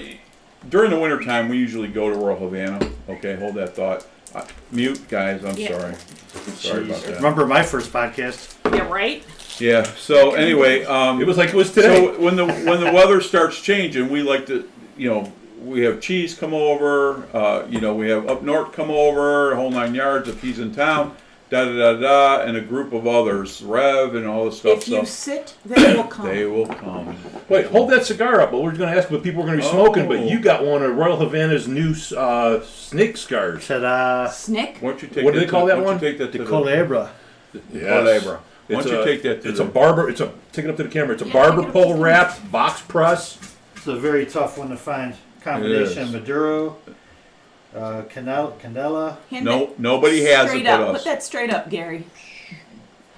[SPEAKER 2] during the wintertime, we usually go to Royal Havana. Okay, hold that thought. Mute, guys. I'm
[SPEAKER 1] Yeah.
[SPEAKER 2] sorry. Sorry about that.
[SPEAKER 4] Remember my first podcast?
[SPEAKER 1] Yeah, right?
[SPEAKER 2] Yeah. So anyway,
[SPEAKER 3] It was like it was today.
[SPEAKER 2] so when the weather starts changing, we like to, we have Cheese come over. We have Up North come over, the whole 9 yards if he's in town. Da da da da, and a group of others, Rev and all this stuff.
[SPEAKER 1] If you sit, they will come.
[SPEAKER 2] They will come.
[SPEAKER 3] Wait, hold that cigar up. But we're going to ask what people are going to be smoking. But
[SPEAKER 2] Oh.
[SPEAKER 3] you got one of Royal Havana's new snake scars.
[SPEAKER 4] Ta-da.
[SPEAKER 1] Snick?
[SPEAKER 2] Why don't you take
[SPEAKER 3] What do they
[SPEAKER 2] to-
[SPEAKER 3] call that
[SPEAKER 2] why don't
[SPEAKER 3] one?
[SPEAKER 2] you take that to
[SPEAKER 4] The
[SPEAKER 2] the
[SPEAKER 4] Culebra.
[SPEAKER 2] Culebra. Why
[SPEAKER 3] It's
[SPEAKER 2] don't you
[SPEAKER 3] a-
[SPEAKER 2] take that to
[SPEAKER 3] It's
[SPEAKER 2] the
[SPEAKER 3] a barber. Take it up to the camera. It's a
[SPEAKER 1] Yeah,
[SPEAKER 3] barber
[SPEAKER 1] take it up to
[SPEAKER 3] pole
[SPEAKER 1] the
[SPEAKER 3] wrapped box press.
[SPEAKER 4] It's a very tough one to find. Combination of Maduro, Candela.
[SPEAKER 1] Hand
[SPEAKER 2] No,
[SPEAKER 1] it
[SPEAKER 2] nobody has it
[SPEAKER 1] straight
[SPEAKER 2] but
[SPEAKER 1] up.
[SPEAKER 2] us.
[SPEAKER 1] Put that straight up, Gary.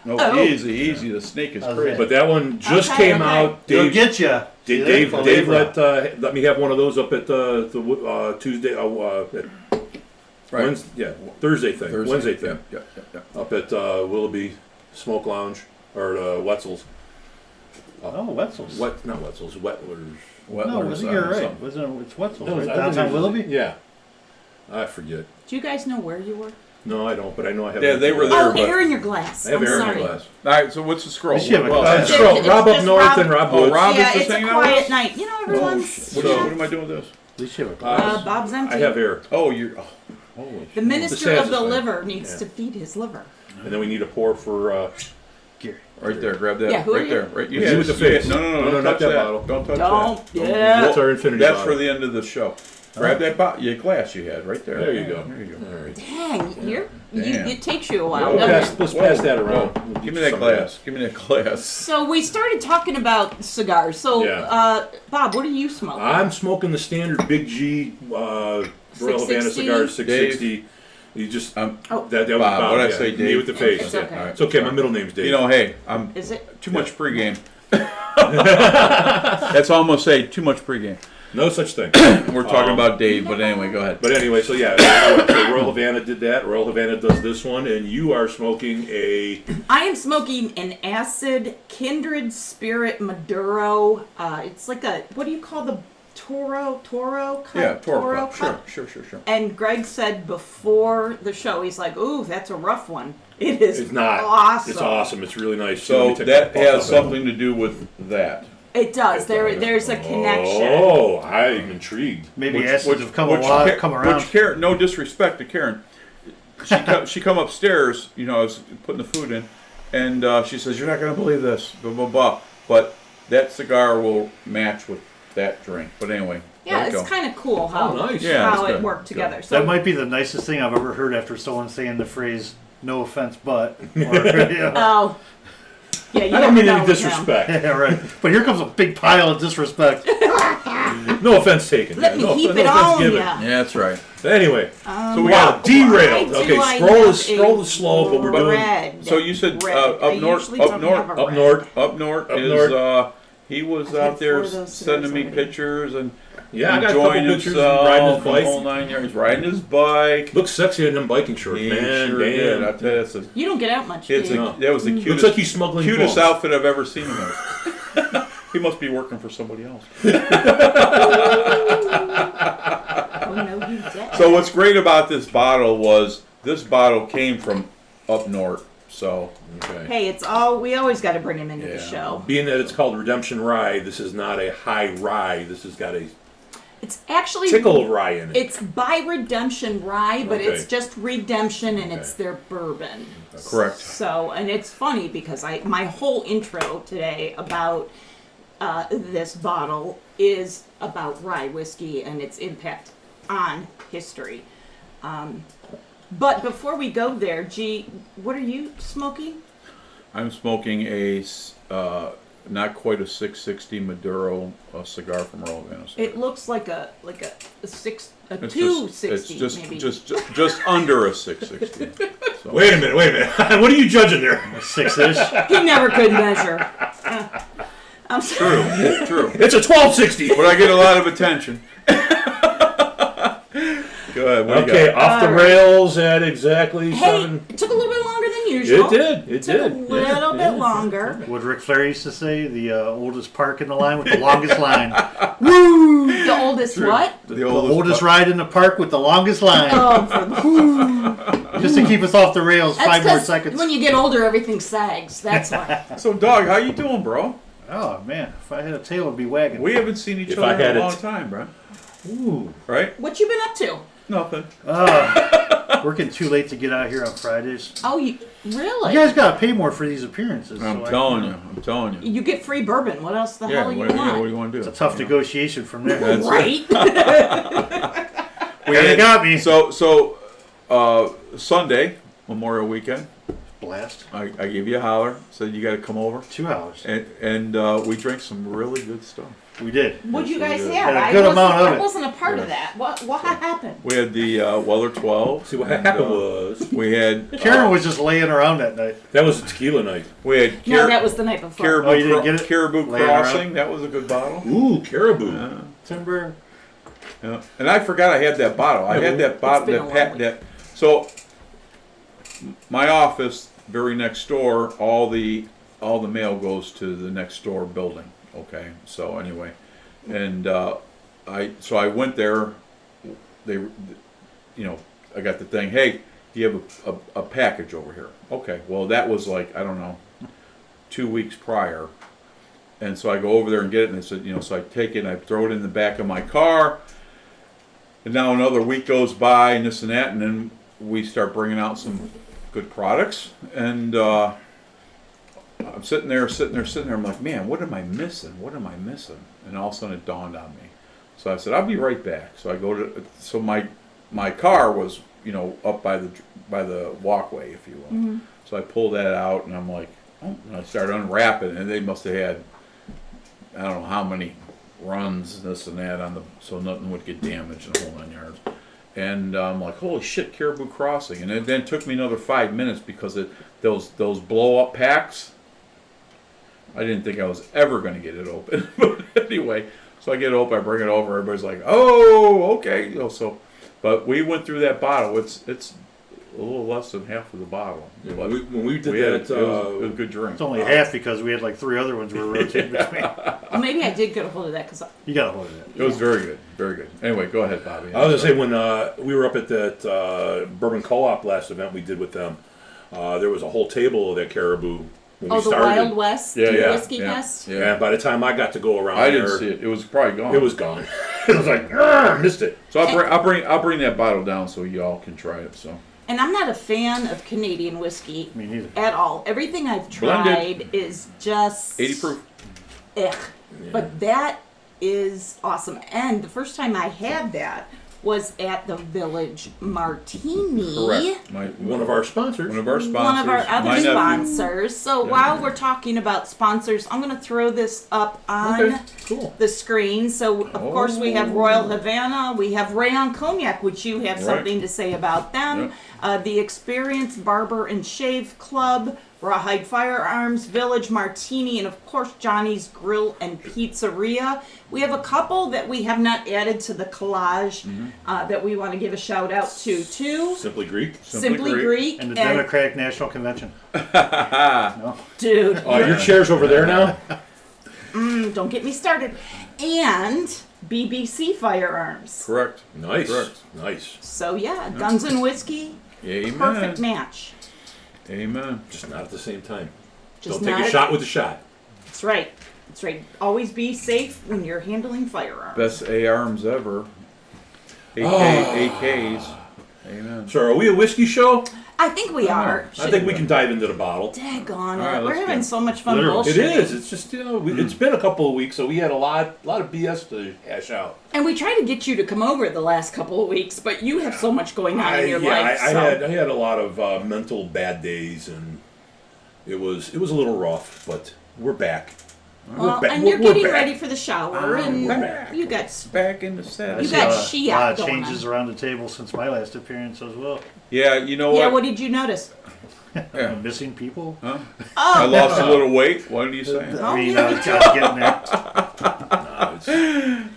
[SPEAKER 2] No,
[SPEAKER 1] Oh.
[SPEAKER 2] easy. The snake is
[SPEAKER 4] Okay.
[SPEAKER 2] crazy.
[SPEAKER 3] But that one just
[SPEAKER 1] Okay,
[SPEAKER 3] came
[SPEAKER 1] okay.
[SPEAKER 3] out.
[SPEAKER 4] They'll
[SPEAKER 3] Dave,
[SPEAKER 4] get you.
[SPEAKER 3] Dave let me have one of those up at the Tuesday.
[SPEAKER 2] Right.
[SPEAKER 3] Thursday thing. Wednesday thing.
[SPEAKER 2] Yeah.
[SPEAKER 3] Up at Willoughby Smoke Lounge or Wetzel's.
[SPEAKER 4] Oh, Wetzel's.
[SPEAKER 3] Not Wetzel's. Wettlers.
[SPEAKER 4] No,
[SPEAKER 2] Wettlers,
[SPEAKER 4] wasn't you right?
[SPEAKER 2] something.
[SPEAKER 4] Wasn't it's Wetzel's,
[SPEAKER 3] No,
[SPEAKER 4] right?
[SPEAKER 3] I
[SPEAKER 4] Downtown
[SPEAKER 3] think-
[SPEAKER 4] Willoughby?
[SPEAKER 3] Yeah. I forget.
[SPEAKER 1] Do you guys know where you were?
[SPEAKER 3] No, I don't. But I know I have.
[SPEAKER 2] Yeah, they were there.
[SPEAKER 1] Oh,
[SPEAKER 2] but-
[SPEAKER 1] air in your glass.
[SPEAKER 3] I have
[SPEAKER 1] I'm
[SPEAKER 3] air in
[SPEAKER 1] sorry.
[SPEAKER 3] my glass.
[SPEAKER 2] All right, so what's the scroll?
[SPEAKER 4] Does she have a
[SPEAKER 2] Well,
[SPEAKER 4] glass?
[SPEAKER 1] It's
[SPEAKER 3] Rob up
[SPEAKER 1] just
[SPEAKER 3] north
[SPEAKER 1] Rob-
[SPEAKER 3] and Rob
[SPEAKER 2] Oh,
[SPEAKER 3] Woods.
[SPEAKER 2] Rob
[SPEAKER 1] Yeah,
[SPEAKER 2] is just
[SPEAKER 1] it's a
[SPEAKER 2] hanging out with
[SPEAKER 1] quiet
[SPEAKER 2] us?
[SPEAKER 1] night. You know,
[SPEAKER 2] Oh,
[SPEAKER 1] everyone's.
[SPEAKER 2] what am I doing with this?
[SPEAKER 4] At least you have a glass.
[SPEAKER 1] Bob's empty.
[SPEAKER 3] I have air.
[SPEAKER 2] Oh, you're. Oh, holy
[SPEAKER 1] The
[SPEAKER 2] shit.
[SPEAKER 1] minister
[SPEAKER 3] The
[SPEAKER 1] of the
[SPEAKER 3] says-
[SPEAKER 1] liver needs
[SPEAKER 3] Yeah.
[SPEAKER 1] to feed his liver.
[SPEAKER 3] And then we need a pour for.
[SPEAKER 4] Gear.
[SPEAKER 2] Right there, grab that.
[SPEAKER 1] Yeah, who are
[SPEAKER 2] right
[SPEAKER 1] you?
[SPEAKER 2] there. Right.
[SPEAKER 3] Yeah, with the face.
[SPEAKER 2] No,
[SPEAKER 3] No,
[SPEAKER 2] don't
[SPEAKER 3] not
[SPEAKER 2] touch
[SPEAKER 3] that
[SPEAKER 2] that.
[SPEAKER 3] bottle.
[SPEAKER 2] Don't touch
[SPEAKER 1] Don't.
[SPEAKER 2] that.
[SPEAKER 1] Yeah.
[SPEAKER 3] That's our infinity.
[SPEAKER 2] That's
[SPEAKER 3] bottle.
[SPEAKER 2] for the end of the show. Grab that glass you had right there.
[SPEAKER 3] There you go.
[SPEAKER 2] There you go.
[SPEAKER 3] All right.
[SPEAKER 1] Dang,
[SPEAKER 2] Damn.
[SPEAKER 1] it takes you a while.
[SPEAKER 3] Let's
[SPEAKER 1] doesn't
[SPEAKER 3] pass,
[SPEAKER 1] it?
[SPEAKER 3] let's pass that around.
[SPEAKER 2] Whoa.
[SPEAKER 3] We'll
[SPEAKER 2] Give
[SPEAKER 3] get
[SPEAKER 2] me
[SPEAKER 3] you
[SPEAKER 2] that
[SPEAKER 3] some of
[SPEAKER 2] glass. Give me that glass.
[SPEAKER 1] So we started talking about cigars. So,
[SPEAKER 3] Yeah.
[SPEAKER 1] Bob, what do you smoke?
[SPEAKER 3] I'm smoking the standard Big G Royal Havana
[SPEAKER 1] 660?
[SPEAKER 3] cigar 660. You just
[SPEAKER 1] Oh.
[SPEAKER 3] that was
[SPEAKER 2] Bob,
[SPEAKER 3] Bob.
[SPEAKER 2] what'd I
[SPEAKER 3] yeah.
[SPEAKER 2] say,
[SPEAKER 3] Me
[SPEAKER 2] Dave?
[SPEAKER 3] with the face.
[SPEAKER 1] It's
[SPEAKER 3] yeah.
[SPEAKER 1] okay.
[SPEAKER 2] All right.
[SPEAKER 3] It's okay. My middle name's Dave.
[SPEAKER 2] Hey, I'm
[SPEAKER 1] Is it?
[SPEAKER 2] too much pregame. That's all I'm gonna say. Too much pregame.
[SPEAKER 3] No such thing.
[SPEAKER 2] We're talking about Dave, but anyway, go ahead.
[SPEAKER 3] But anyway, so yeah, so Royal Havana did that. Royal Havana does this one, and you are smoking a.
[SPEAKER 1] I am smoking an acid kindred spirit Maduro. It's like a, what do you call the Toro cup?
[SPEAKER 2] Yeah, Toro
[SPEAKER 1] cup?
[SPEAKER 2] cup. Sure.
[SPEAKER 1] And Greg said before the show, he's like, "Ooh, that's a rough one." It is.
[SPEAKER 3] It's not.
[SPEAKER 1] awesome.
[SPEAKER 3] It's awesome. It's really nice.
[SPEAKER 2] So
[SPEAKER 3] Let me take
[SPEAKER 2] that
[SPEAKER 3] puff
[SPEAKER 2] has
[SPEAKER 3] off it.
[SPEAKER 2] something to do with that.
[SPEAKER 1] It does. There's a connection.
[SPEAKER 3] Oh, I'm intrigued.
[SPEAKER 4] Maybe acids have come around.
[SPEAKER 2] Which Karen, no disrespect to Karen, she come upstairs. I was putting the food in, and she says, "You're not going to believe this." Blah blah blah. But that cigar will match with that drink. But anyway,
[SPEAKER 1] Yeah,
[SPEAKER 2] let it
[SPEAKER 1] it's
[SPEAKER 2] go.
[SPEAKER 1] kind of cool how
[SPEAKER 3] Oh, nice.
[SPEAKER 2] Yeah,
[SPEAKER 1] how
[SPEAKER 2] it's
[SPEAKER 1] it
[SPEAKER 2] good.
[SPEAKER 1] worked
[SPEAKER 2] Good.
[SPEAKER 1] together. So
[SPEAKER 4] That might be the nicest thing I've ever heard after someone saying the phrase, no offense, but. Or, yeah.
[SPEAKER 1] oh, yeah, you
[SPEAKER 3] I don't mean
[SPEAKER 1] never
[SPEAKER 3] any
[SPEAKER 1] know with him.
[SPEAKER 3] disrespect.
[SPEAKER 4] Yeah, right. But here comes a big pile of disrespect.
[SPEAKER 3] No offense taken.
[SPEAKER 1] Let me
[SPEAKER 3] no,
[SPEAKER 1] heap
[SPEAKER 3] no
[SPEAKER 1] it
[SPEAKER 3] offense
[SPEAKER 1] on
[SPEAKER 3] given.
[SPEAKER 1] ya.
[SPEAKER 2] Yeah, that's right.
[SPEAKER 3] Anyway,
[SPEAKER 2] So we
[SPEAKER 3] wow,
[SPEAKER 2] got.
[SPEAKER 3] derailed.
[SPEAKER 1] Why
[SPEAKER 3] Okay,
[SPEAKER 1] do I
[SPEAKER 3] scroll
[SPEAKER 1] have
[SPEAKER 3] is slow, but we're doing
[SPEAKER 1] red?
[SPEAKER 2] So you said
[SPEAKER 1] Red.
[SPEAKER 2] up
[SPEAKER 1] I
[SPEAKER 2] north.
[SPEAKER 1] usually
[SPEAKER 2] Up
[SPEAKER 1] don't
[SPEAKER 2] north.
[SPEAKER 1] have a
[SPEAKER 3] up
[SPEAKER 1] red.
[SPEAKER 3] north.
[SPEAKER 2] Up north
[SPEAKER 3] Up
[SPEAKER 2] is
[SPEAKER 3] north.
[SPEAKER 2] He was
[SPEAKER 1] I've had
[SPEAKER 2] out there
[SPEAKER 1] 4 of those
[SPEAKER 2] sending me
[SPEAKER 1] cigars already.
[SPEAKER 2] pictures and
[SPEAKER 3] Yeah, I got a couple
[SPEAKER 2] enjoying
[SPEAKER 3] pictures
[SPEAKER 2] himself,
[SPEAKER 3] riding his
[SPEAKER 2] the
[SPEAKER 3] bike.
[SPEAKER 2] whole 9 yards, riding his bike.
[SPEAKER 3] Looks sexy in them biking shorts,
[SPEAKER 2] He
[SPEAKER 3] man.
[SPEAKER 2] sure
[SPEAKER 3] Damn.
[SPEAKER 2] did. I tell you, that's a,
[SPEAKER 1] You don't get out much.
[SPEAKER 2] it's
[SPEAKER 1] do you?
[SPEAKER 2] a, that was the
[SPEAKER 3] Looks
[SPEAKER 2] cutest,
[SPEAKER 3] like he's smuggling
[SPEAKER 2] cutest
[SPEAKER 3] clothes.
[SPEAKER 2] outfit I've ever seen him in. He must be working for somebody else.
[SPEAKER 1] Oh no, you did.
[SPEAKER 2] So what's great about this bottle was this bottle came from up north. So
[SPEAKER 3] Okay.
[SPEAKER 1] Hey, we always got to bring him into the
[SPEAKER 2] Yeah.
[SPEAKER 1] show.
[SPEAKER 3] Being that it's called Redemption Rye, this is not a high rye. This has got a
[SPEAKER 1] It's actually
[SPEAKER 3] tickle of rye in it.
[SPEAKER 1] It's by Redemption Rye, but
[SPEAKER 3] Okay.
[SPEAKER 1] it's just Redemption, and it's their bourbon.
[SPEAKER 2] correct.
[SPEAKER 1] So, and it's funny because my whole intro today about this bottle is about rye whiskey and its impact on history. But before we go there, G, what are you smoking?
[SPEAKER 2] I'm smoking a not quite a 660 Maduro cigar from Royal Havana.
[SPEAKER 1] It looks like a
[SPEAKER 2] It's
[SPEAKER 1] 260
[SPEAKER 2] just,
[SPEAKER 1] maybe.
[SPEAKER 2] just under a 660. So.
[SPEAKER 3] Wait a minute. What are you judging there?
[SPEAKER 4] 6-ish.
[SPEAKER 1] He never could measure. I'm sorry.
[SPEAKER 2] True.
[SPEAKER 3] It's a 1260.
[SPEAKER 2] But I get a lot of attention. Go ahead. What do you
[SPEAKER 3] Okay,
[SPEAKER 2] got?
[SPEAKER 3] off the rails at exactly
[SPEAKER 1] Hey,
[SPEAKER 3] 7.
[SPEAKER 1] it took a little bit longer than usual.
[SPEAKER 3] It did. It
[SPEAKER 1] Took
[SPEAKER 3] did.
[SPEAKER 1] a little bit longer.
[SPEAKER 4] What Ric Flair used to say, the oldest park in the line with the longest line.
[SPEAKER 1] The oldest what?
[SPEAKER 2] The
[SPEAKER 4] The
[SPEAKER 2] oldest
[SPEAKER 4] oldest ride in the park with the longest line.
[SPEAKER 1] Oh, for
[SPEAKER 4] Just to keep us off the rails
[SPEAKER 1] That's
[SPEAKER 4] 5 more
[SPEAKER 1] 'cause
[SPEAKER 4] seconds.
[SPEAKER 1] when you get older, everything sags. That's why.
[SPEAKER 2] So, Doug, how you doing, bro?
[SPEAKER 4] Oh, man. If I had a tail, it'd be wagging.
[SPEAKER 2] We haven't seen each
[SPEAKER 3] If
[SPEAKER 2] other
[SPEAKER 3] I
[SPEAKER 2] in
[SPEAKER 3] had
[SPEAKER 2] a
[SPEAKER 3] it-
[SPEAKER 2] long time, bro.
[SPEAKER 4] Ooh.
[SPEAKER 2] Right?
[SPEAKER 1] What you been up to?
[SPEAKER 2] Nothing.
[SPEAKER 4] Working too late to get out here on Fridays.
[SPEAKER 1] Oh, you really?
[SPEAKER 4] You guys got to pay more for these appearances.
[SPEAKER 2] I'm
[SPEAKER 4] so
[SPEAKER 2] telling you. I'm telling you.
[SPEAKER 1] You get free bourbon. What else the
[SPEAKER 2] Yeah.
[SPEAKER 1] hell
[SPEAKER 2] What
[SPEAKER 1] you
[SPEAKER 2] do
[SPEAKER 1] want?
[SPEAKER 2] you want to do?
[SPEAKER 4] It's a tough negotiation from there.
[SPEAKER 2] That's
[SPEAKER 1] Right?
[SPEAKER 4] They got me.
[SPEAKER 2] So, Sunday, Memorial Weekend,
[SPEAKER 4] Blast.
[SPEAKER 2] I gave you a holler. Said you got to come over,
[SPEAKER 4] 2 hours.
[SPEAKER 2] and we drank some really good stuff.
[SPEAKER 4] We did.
[SPEAKER 1] What'd you guys
[SPEAKER 2] Had
[SPEAKER 1] have?
[SPEAKER 4] a good amount of
[SPEAKER 1] I
[SPEAKER 4] it.
[SPEAKER 1] wasn't a part of
[SPEAKER 2] Yeah.
[SPEAKER 1] that. What happened?
[SPEAKER 2] We had the Weller 12.
[SPEAKER 3] See, what
[SPEAKER 2] and,
[SPEAKER 3] happened was
[SPEAKER 2] we had
[SPEAKER 4] Karen was just laying around that night.
[SPEAKER 3] that was a tequila night.
[SPEAKER 2] we had
[SPEAKER 1] No, that was the night before.
[SPEAKER 2] Caribou,
[SPEAKER 4] Oh, you didn't get it?
[SPEAKER 2] Caribou
[SPEAKER 4] Laying
[SPEAKER 2] Crossing.
[SPEAKER 4] around?
[SPEAKER 2] That was a good bottle.
[SPEAKER 3] Ooh, caribou.
[SPEAKER 4] Timber.
[SPEAKER 2] Yeah. And I forgot I had that bottle. I had that bottle.
[SPEAKER 1] been a long week.
[SPEAKER 2] So my office, very next door, all the mail goes to the next door building. Okay. So anyway, and I went there. They, I got the thing. Hey, do you have a package over here? Okay. Well, that was like, I don't know, 2 weeks prior. And so I go over there and get it, and they said, so I take it and I throw it in the back of my car. And now another week goes by, and this and that, and then we start bringing out some good products. And I'm sitting there. I'm like, man, what am I missing? And all of a sudden it dawned on me. So I said, I'll be right back. So I go to, so my car was, up by the walkway, if you will.
[SPEAKER 1] Mm-hmm.
[SPEAKER 2] So I pulled that out, and I'm like, oh, and I started unwrapping, and they must have had, I don't know how many runs, this and that, so nothing would get damaged in the whole 9 yards. And I'm like, holy shit, Caribou Crossing. And it then took me another 5 minutes because those blow up packs, I didn't think I was ever going to get it open. But anyway, so I get it open, I bring it over, everybody's like, oh, okay. But we went through that bottle. It's a little less than half of the bottle.
[SPEAKER 3] Yeah,
[SPEAKER 2] But
[SPEAKER 3] when we did
[SPEAKER 2] we had,
[SPEAKER 3] that,
[SPEAKER 2] it was a good drink.
[SPEAKER 4] It's only half because we had like 3 other ones we were rotating between.
[SPEAKER 1] Well, maybe I did get a hold of that because
[SPEAKER 4] You got a hold of it.
[SPEAKER 2] It was very good, very good. Anyway, go ahead, Bobby.
[SPEAKER 3] I was gonna say when we were up at that Bourbon Co-op last event we did with them, there was a whole table of that caribou when we
[SPEAKER 1] the
[SPEAKER 3] started.
[SPEAKER 1] Wild West
[SPEAKER 2] Yeah.
[SPEAKER 1] Whiskey Fest.
[SPEAKER 2] Yeah.
[SPEAKER 3] And by the time I got to go around
[SPEAKER 2] I
[SPEAKER 3] there,
[SPEAKER 2] didn't see it. It was probably gone.
[SPEAKER 3] it was gone. It was like, I missed it.
[SPEAKER 2] So I'll bring that bottle down so y'all can try it. So
[SPEAKER 1] And I'm not a fan of Canadian whiskey
[SPEAKER 4] Me neither.
[SPEAKER 1] at all. Everything I've
[SPEAKER 2] Blended.
[SPEAKER 1] tried is just
[SPEAKER 2] 80 proof.
[SPEAKER 1] Ugh. But that is awesome. And the first time I had that was at the Village Martini.
[SPEAKER 2] Correct.
[SPEAKER 3] One of our sponsors.
[SPEAKER 2] One of our sponsors.
[SPEAKER 1] One of our other
[SPEAKER 2] my nephew.
[SPEAKER 1] sponsors. So while we're talking about sponsors, I'm going to throw this up on
[SPEAKER 3] Okay, cool.
[SPEAKER 1] the screen. So, of course, we have Royal Havana. We have Rayon Cognac, which you have
[SPEAKER 2] Right.
[SPEAKER 1] something to say about them. The Experience Barber and Shave Club, Rawhide Firearms, Village Martini, and of course Johnny's Grill and Pizzeria. We have a couple that we have not added to the collage that we want to give a shout out to too.
[SPEAKER 3] Simply Greek.
[SPEAKER 1] Simply Greek.
[SPEAKER 4] And the Democratic National Convention. No.
[SPEAKER 1] Dude.
[SPEAKER 3] Oh, your chair's over there now?
[SPEAKER 1] Don't get me started. And BBC Firearms.
[SPEAKER 2] Correct.
[SPEAKER 3] Nice.
[SPEAKER 2] Correct.
[SPEAKER 3] Nice.
[SPEAKER 1] So yeah, guns and whiskey.
[SPEAKER 2] Amen.
[SPEAKER 1] Perfect match.
[SPEAKER 2] Amen.
[SPEAKER 3] Just not at the same time.
[SPEAKER 1] Just
[SPEAKER 3] Don't take
[SPEAKER 1] not
[SPEAKER 3] a shot with a shot.
[SPEAKER 1] That's right. That's right. Always be safe when you're handling firearms.
[SPEAKER 2] Best A-arms ever. AKs. Amen.
[SPEAKER 3] So are we a whiskey show?
[SPEAKER 1] I think we are.
[SPEAKER 3] I think we can dive into the bottle.
[SPEAKER 1] Daggone
[SPEAKER 2] All
[SPEAKER 1] it.
[SPEAKER 2] right,
[SPEAKER 1] We're
[SPEAKER 2] let's
[SPEAKER 1] having
[SPEAKER 2] go.
[SPEAKER 1] so much fun
[SPEAKER 4] Literally.
[SPEAKER 3] It
[SPEAKER 1] bullshitting.
[SPEAKER 3] is. It's just, it's been a couple of weeks, so we had a lot of BS to hash out.
[SPEAKER 1] And we tried to get you to come over the last couple of weeks, but you have so much going on in your life.
[SPEAKER 3] I
[SPEAKER 1] so.
[SPEAKER 3] had a lot of mental bad days, and it was a little rough, but we're back.
[SPEAKER 1] Well,
[SPEAKER 3] We're
[SPEAKER 1] and
[SPEAKER 3] we're
[SPEAKER 1] you're getting
[SPEAKER 3] back.
[SPEAKER 1] ready for the shower, and
[SPEAKER 2] we're back.
[SPEAKER 1] you got
[SPEAKER 2] Back in the set.
[SPEAKER 1] You got
[SPEAKER 4] a lot
[SPEAKER 1] Shiat
[SPEAKER 4] of
[SPEAKER 1] going
[SPEAKER 4] changes
[SPEAKER 1] on.
[SPEAKER 4] around the table since my last appearance as well.
[SPEAKER 2] Yeah, you know
[SPEAKER 1] yeah.
[SPEAKER 2] what?
[SPEAKER 1] What did you notice?
[SPEAKER 2] Yeah.
[SPEAKER 4] Missing people.
[SPEAKER 2] Huh?
[SPEAKER 1] Oh,
[SPEAKER 2] I lost a little weight. What are you saying?
[SPEAKER 1] Oh,
[SPEAKER 4] I mean,
[SPEAKER 1] yeah.
[SPEAKER 4] I was getting there.
[SPEAKER 3] No, it's-
[SPEAKER 1] yeah.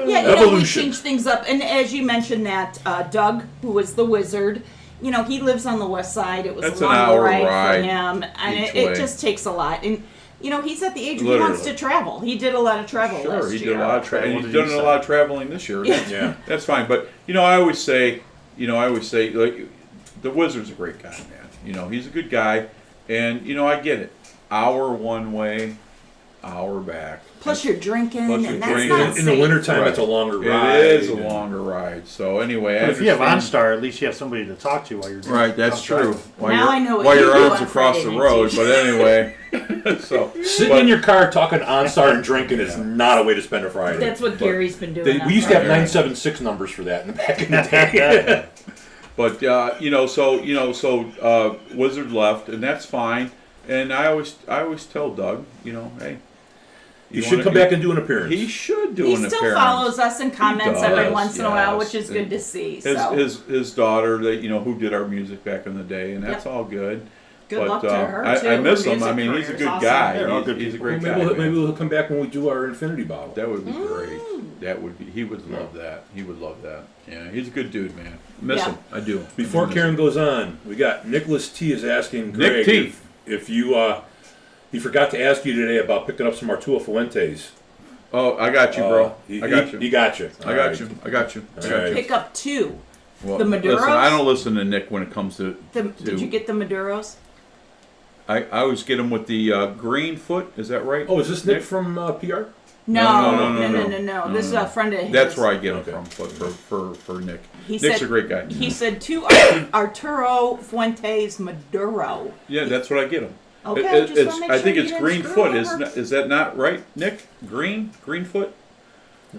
[SPEAKER 1] You know, we
[SPEAKER 3] Evolution.
[SPEAKER 1] changed things up, and as you mentioned that Doug, who was the wizard. You know, he lives on the west side. It was
[SPEAKER 2] That's
[SPEAKER 1] a
[SPEAKER 2] an
[SPEAKER 1] long
[SPEAKER 2] hour
[SPEAKER 1] ride
[SPEAKER 2] ride
[SPEAKER 1] for him, and
[SPEAKER 2] each
[SPEAKER 1] it
[SPEAKER 2] way.
[SPEAKER 1] just takes a lot. And you know, he's at the age where he wants to
[SPEAKER 2] Literally.
[SPEAKER 1] travel. He did a lot of travel
[SPEAKER 2] Sure,
[SPEAKER 1] last
[SPEAKER 2] he
[SPEAKER 1] year.
[SPEAKER 2] did a lot of traveling.
[SPEAKER 4] What
[SPEAKER 2] He's
[SPEAKER 4] did
[SPEAKER 2] done
[SPEAKER 4] he
[SPEAKER 2] a
[SPEAKER 4] say?
[SPEAKER 2] lot of traveling this year.
[SPEAKER 3] yeah.
[SPEAKER 2] That's fine. But I always say, like, the Wizard's a great guy, man. He's a good guy, and I get it. Hour one way, hour back.
[SPEAKER 1] Plus you're drinking,
[SPEAKER 2] Plus you're
[SPEAKER 1] and that's
[SPEAKER 2] drinking.
[SPEAKER 1] not
[SPEAKER 3] In
[SPEAKER 1] safe.
[SPEAKER 3] the wintertime,
[SPEAKER 2] Right.
[SPEAKER 3] it's a longer ride.
[SPEAKER 2] It is a
[SPEAKER 3] and-
[SPEAKER 2] longer ride. So anyway,
[SPEAKER 4] But
[SPEAKER 2] I
[SPEAKER 4] if you have
[SPEAKER 2] understand-
[SPEAKER 4] OnStar, at least you have somebody to talk to while you're drinking.
[SPEAKER 2] Right, that's
[SPEAKER 4] I'm
[SPEAKER 2] true.
[SPEAKER 4] sorry.
[SPEAKER 1] Now I know what
[SPEAKER 2] while
[SPEAKER 1] you
[SPEAKER 2] your
[SPEAKER 1] do
[SPEAKER 2] arms
[SPEAKER 1] on
[SPEAKER 2] across
[SPEAKER 1] Friday
[SPEAKER 2] the
[SPEAKER 1] nights.
[SPEAKER 2] road. But anyway, so
[SPEAKER 3] Sitting in your car talking OnStar and drinking is not a way to spend a Friday.
[SPEAKER 1] That's what Gary's been doing. on
[SPEAKER 3] We used to have
[SPEAKER 1] Friday.
[SPEAKER 3] 976 numbers for that in the back in the day.
[SPEAKER 2] But Wizard left, and that's fine. And I always tell Doug, hey,
[SPEAKER 3] You should come back and do an appearance.
[SPEAKER 2] He should do
[SPEAKER 1] He
[SPEAKER 2] an
[SPEAKER 1] still
[SPEAKER 2] appearance.
[SPEAKER 1] follows us and comments every
[SPEAKER 2] does,
[SPEAKER 1] once in a while,
[SPEAKER 2] yes.
[SPEAKER 1] which is good to see.
[SPEAKER 2] His
[SPEAKER 1] So
[SPEAKER 2] his daughter, that who did our music back in the day, and that's
[SPEAKER 1] Yep.
[SPEAKER 2] all good.
[SPEAKER 1] good
[SPEAKER 2] But
[SPEAKER 1] luck to her
[SPEAKER 2] I
[SPEAKER 1] too.
[SPEAKER 2] miss
[SPEAKER 1] Her
[SPEAKER 2] him. I
[SPEAKER 1] music
[SPEAKER 2] mean, he's a
[SPEAKER 1] career's
[SPEAKER 2] good
[SPEAKER 1] awesome.
[SPEAKER 2] guy.
[SPEAKER 4] They're all
[SPEAKER 2] He's,
[SPEAKER 4] good
[SPEAKER 2] he's a
[SPEAKER 4] people.
[SPEAKER 2] great
[SPEAKER 3] maybe,
[SPEAKER 2] guy.
[SPEAKER 3] maybe
[SPEAKER 2] man.
[SPEAKER 3] we'll come back when we do our infinity bottle.
[SPEAKER 2] That would be great. That would be. He would love that. He would love that. Yeah, he's a good dude, man. Miss
[SPEAKER 1] Yeah.
[SPEAKER 2] him. I do.
[SPEAKER 3] Before
[SPEAKER 2] I do miss
[SPEAKER 3] Karen
[SPEAKER 2] him.
[SPEAKER 3] goes on, we got Nicholas T is asking Greg
[SPEAKER 2] Nick T.
[SPEAKER 3] if you he forgot to ask you today about picking up some Arturo Fuentes.
[SPEAKER 2] Oh, I got you, bro.
[SPEAKER 3] He
[SPEAKER 2] I got you.
[SPEAKER 3] He got you.
[SPEAKER 2] I got you. I got you. I got
[SPEAKER 3] Alright.
[SPEAKER 2] you.
[SPEAKER 1] Pick up two.
[SPEAKER 2] Well,
[SPEAKER 1] The Maduros?
[SPEAKER 2] Listen, I don't listen to Nick when it comes to.
[SPEAKER 1] Did you get the Maduros?
[SPEAKER 2] I always get him with the green foot. Is that right?
[SPEAKER 3] Oh, is this Nick from PR?
[SPEAKER 1] No. This is a friend of his.
[SPEAKER 2] That's where I get him
[SPEAKER 3] Okay.
[SPEAKER 2] from for Nick.
[SPEAKER 1] He
[SPEAKER 2] Nick's
[SPEAKER 1] said-
[SPEAKER 2] a great guy.
[SPEAKER 1] He said two Arturo Fuentes Maduro.
[SPEAKER 2] Yeah, that's what I get him.
[SPEAKER 1] Okay, just wanna make
[SPEAKER 2] I
[SPEAKER 1] sure
[SPEAKER 2] think
[SPEAKER 1] you
[SPEAKER 2] it's
[SPEAKER 1] didn't
[SPEAKER 2] green
[SPEAKER 1] screw
[SPEAKER 2] foot.
[SPEAKER 1] over.
[SPEAKER 2] Is that not right, Nick? Green foot.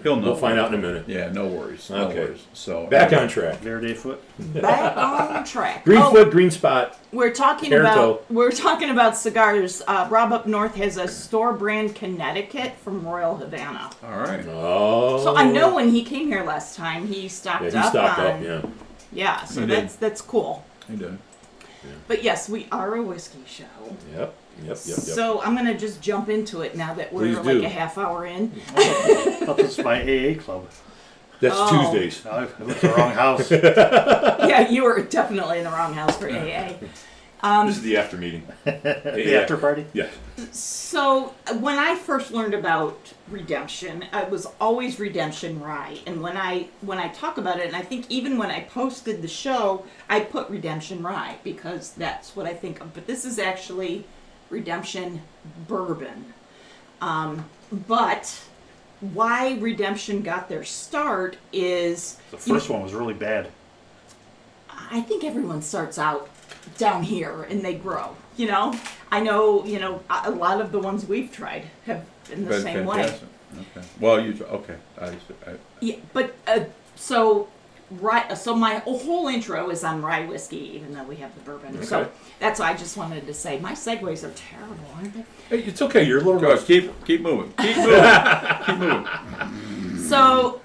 [SPEAKER 2] He'll know.
[SPEAKER 3] We'll find out in a minute.
[SPEAKER 2] Yeah, no worries. No
[SPEAKER 3] Okay.
[SPEAKER 2] worries. So
[SPEAKER 3] Back on track.
[SPEAKER 4] Verde foot.
[SPEAKER 1] Back on track.
[SPEAKER 3] Green
[SPEAKER 1] Oh,
[SPEAKER 3] foot, green spot.
[SPEAKER 1] We're talking
[SPEAKER 3] Hair
[SPEAKER 1] about cigars. Rob Up North has a store brand Connecticut from Royal Havana.
[SPEAKER 2] All right.
[SPEAKER 3] Oh.
[SPEAKER 1] So I know when he came here last time, he stocked
[SPEAKER 3] Yeah,
[SPEAKER 1] up.
[SPEAKER 3] he stocked
[SPEAKER 1] on,
[SPEAKER 3] up. Yeah.
[SPEAKER 1] Yeah, so
[SPEAKER 2] He did.
[SPEAKER 1] that's cool.
[SPEAKER 2] He did.
[SPEAKER 1] But yes, we are a whiskey show.
[SPEAKER 3] Yep.
[SPEAKER 1] So I'm gonna just jump into it now that we're
[SPEAKER 3] Please
[SPEAKER 1] like
[SPEAKER 3] do.
[SPEAKER 1] a half hour in.
[SPEAKER 4] Up is my AA club.
[SPEAKER 3] That's
[SPEAKER 1] Oh.
[SPEAKER 3] Tuesdays.
[SPEAKER 4] No, I went to the wrong house.
[SPEAKER 1] Yeah, you were definitely in the wrong house for AA.
[SPEAKER 3] This is the after meeting.
[SPEAKER 4] The after party.
[SPEAKER 3] Yeah.
[SPEAKER 1] So when I first learned about redemption, it was always redemption rye. And when I talk about it, and I think even when I posted the show, I put redemption rye because that's what I think of. But this is actually redemption bourbon. But why redemption got their start is
[SPEAKER 4] The first one was really bad.
[SPEAKER 1] I think everyone starts out down here and they grow. I know, a lot of the ones we've tried have been the
[SPEAKER 2] Been
[SPEAKER 1] same way.
[SPEAKER 2] fantastic. Okay. Well, okay. I
[SPEAKER 1] Yeah, but so my whole intro is on rye whiskey, even though we have the bourbon. So
[SPEAKER 3] Okay.
[SPEAKER 1] that's why I just wanted to say my segues are terrible, aren't they?
[SPEAKER 3] Hey, it's okay. You're a little
[SPEAKER 2] Go,
[SPEAKER 3] rusty.
[SPEAKER 2] keep moving. Keep moving. Keep moving.
[SPEAKER 1] So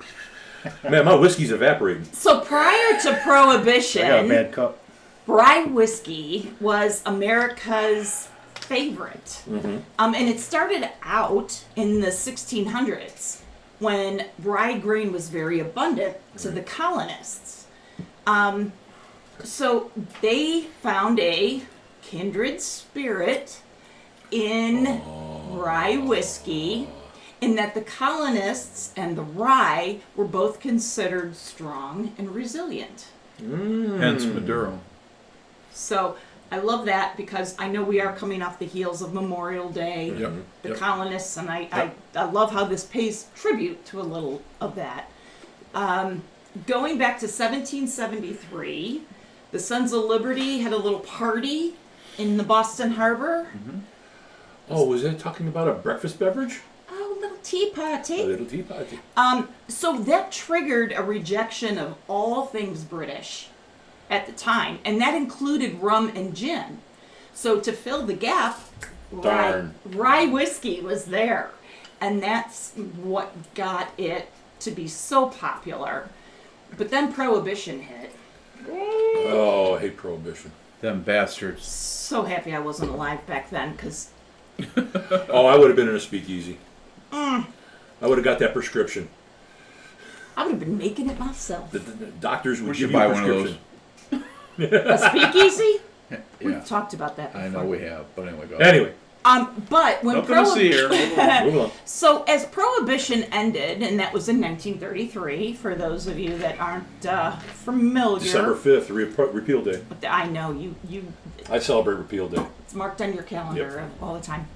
[SPEAKER 3] Man, my whiskey's evaporating.
[SPEAKER 1] prior to
[SPEAKER 4] I got a
[SPEAKER 1] Prohibition,
[SPEAKER 4] bad cup.
[SPEAKER 1] rye whiskey was America's favorite. And it started out in the 1600s when rye grain was very abundant to the colonists. So they found a kindred spirit in rye whiskey, in that the colonists and the rye were both considered strong and resilient.
[SPEAKER 2] Hence Maduro.
[SPEAKER 1] So I love that because I know we are coming off the heels of Memorial Day,
[SPEAKER 2] Yep.
[SPEAKER 1] the colonists, and I love how this pays tribute to a little of that. Going back to 1773, the Sons of Liberty had a little party in the Boston Harbor.
[SPEAKER 3] Oh, was that talking about a breakfast beverage?
[SPEAKER 1] Oh, a little tea party.
[SPEAKER 3] A little tea party.
[SPEAKER 1] So that triggered a rejection of all things British at the time, and that included rum and gin. So to fill the gap, rye whiskey was there, and that's what got it to be so popular. But then Prohibition hit.
[SPEAKER 3] Oh, I hate Prohibition.
[SPEAKER 2] Them bastards.
[SPEAKER 1] So happy I wasn't alive back then, because
[SPEAKER 3] Oh, I would have been in a speakeasy. I would have got that prescription.
[SPEAKER 1] I would have been making it myself.
[SPEAKER 3] The doctors would
[SPEAKER 2] We
[SPEAKER 3] give
[SPEAKER 2] should
[SPEAKER 3] you a
[SPEAKER 2] buy one of
[SPEAKER 3] prescription.
[SPEAKER 1] A speakeasy? We've
[SPEAKER 2] Yeah,
[SPEAKER 1] talked about that before.
[SPEAKER 2] I know we have, but anyway, go.
[SPEAKER 3] Anyway,
[SPEAKER 1] But when
[SPEAKER 2] Nothing to see here.
[SPEAKER 3] move on.
[SPEAKER 1] So as Prohibition ended, and that was in 1933, for those of you that aren't familiar.
[SPEAKER 3] December 5th, Repeal Day.
[SPEAKER 1] I know you.
[SPEAKER 3] I celebrate Repeal Day.
[SPEAKER 1] It's marked on your calendar all the time.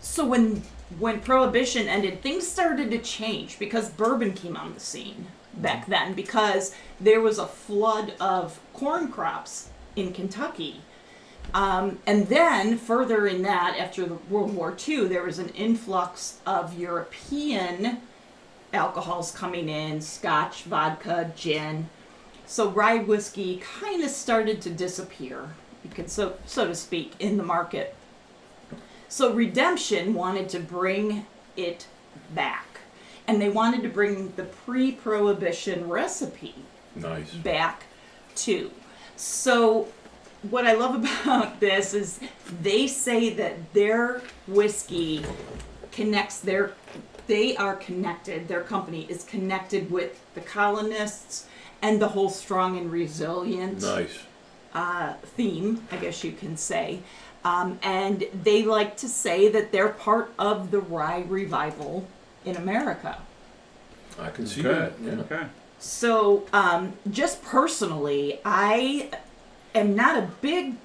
[SPEAKER 1] So when Prohibition ended, things started to change because bourbon came on the scene back then, because there was a flood of corn crops in Kentucky. And then further in that, after the World War II, there was an influx of European alcohols coming in, Scotch, vodka, gin. So rye whiskey kind of started to disappear, you could so to speak, in the market. So Redemption wanted to bring it back. And they wanted to bring the pre-Prohibition recipe
[SPEAKER 3] Nice.
[SPEAKER 1] back too. So what I love about this is they say that their whiskey their company is connected with the colonists and the whole strong and resilient
[SPEAKER 3] Nice.
[SPEAKER 1] theme, I guess you can say. And they like to say that they're part of the rye revival in America.
[SPEAKER 3] I can see
[SPEAKER 2] Okay.
[SPEAKER 3] that. Yeah.
[SPEAKER 2] Okay.
[SPEAKER 1] So, just personally, I am not a big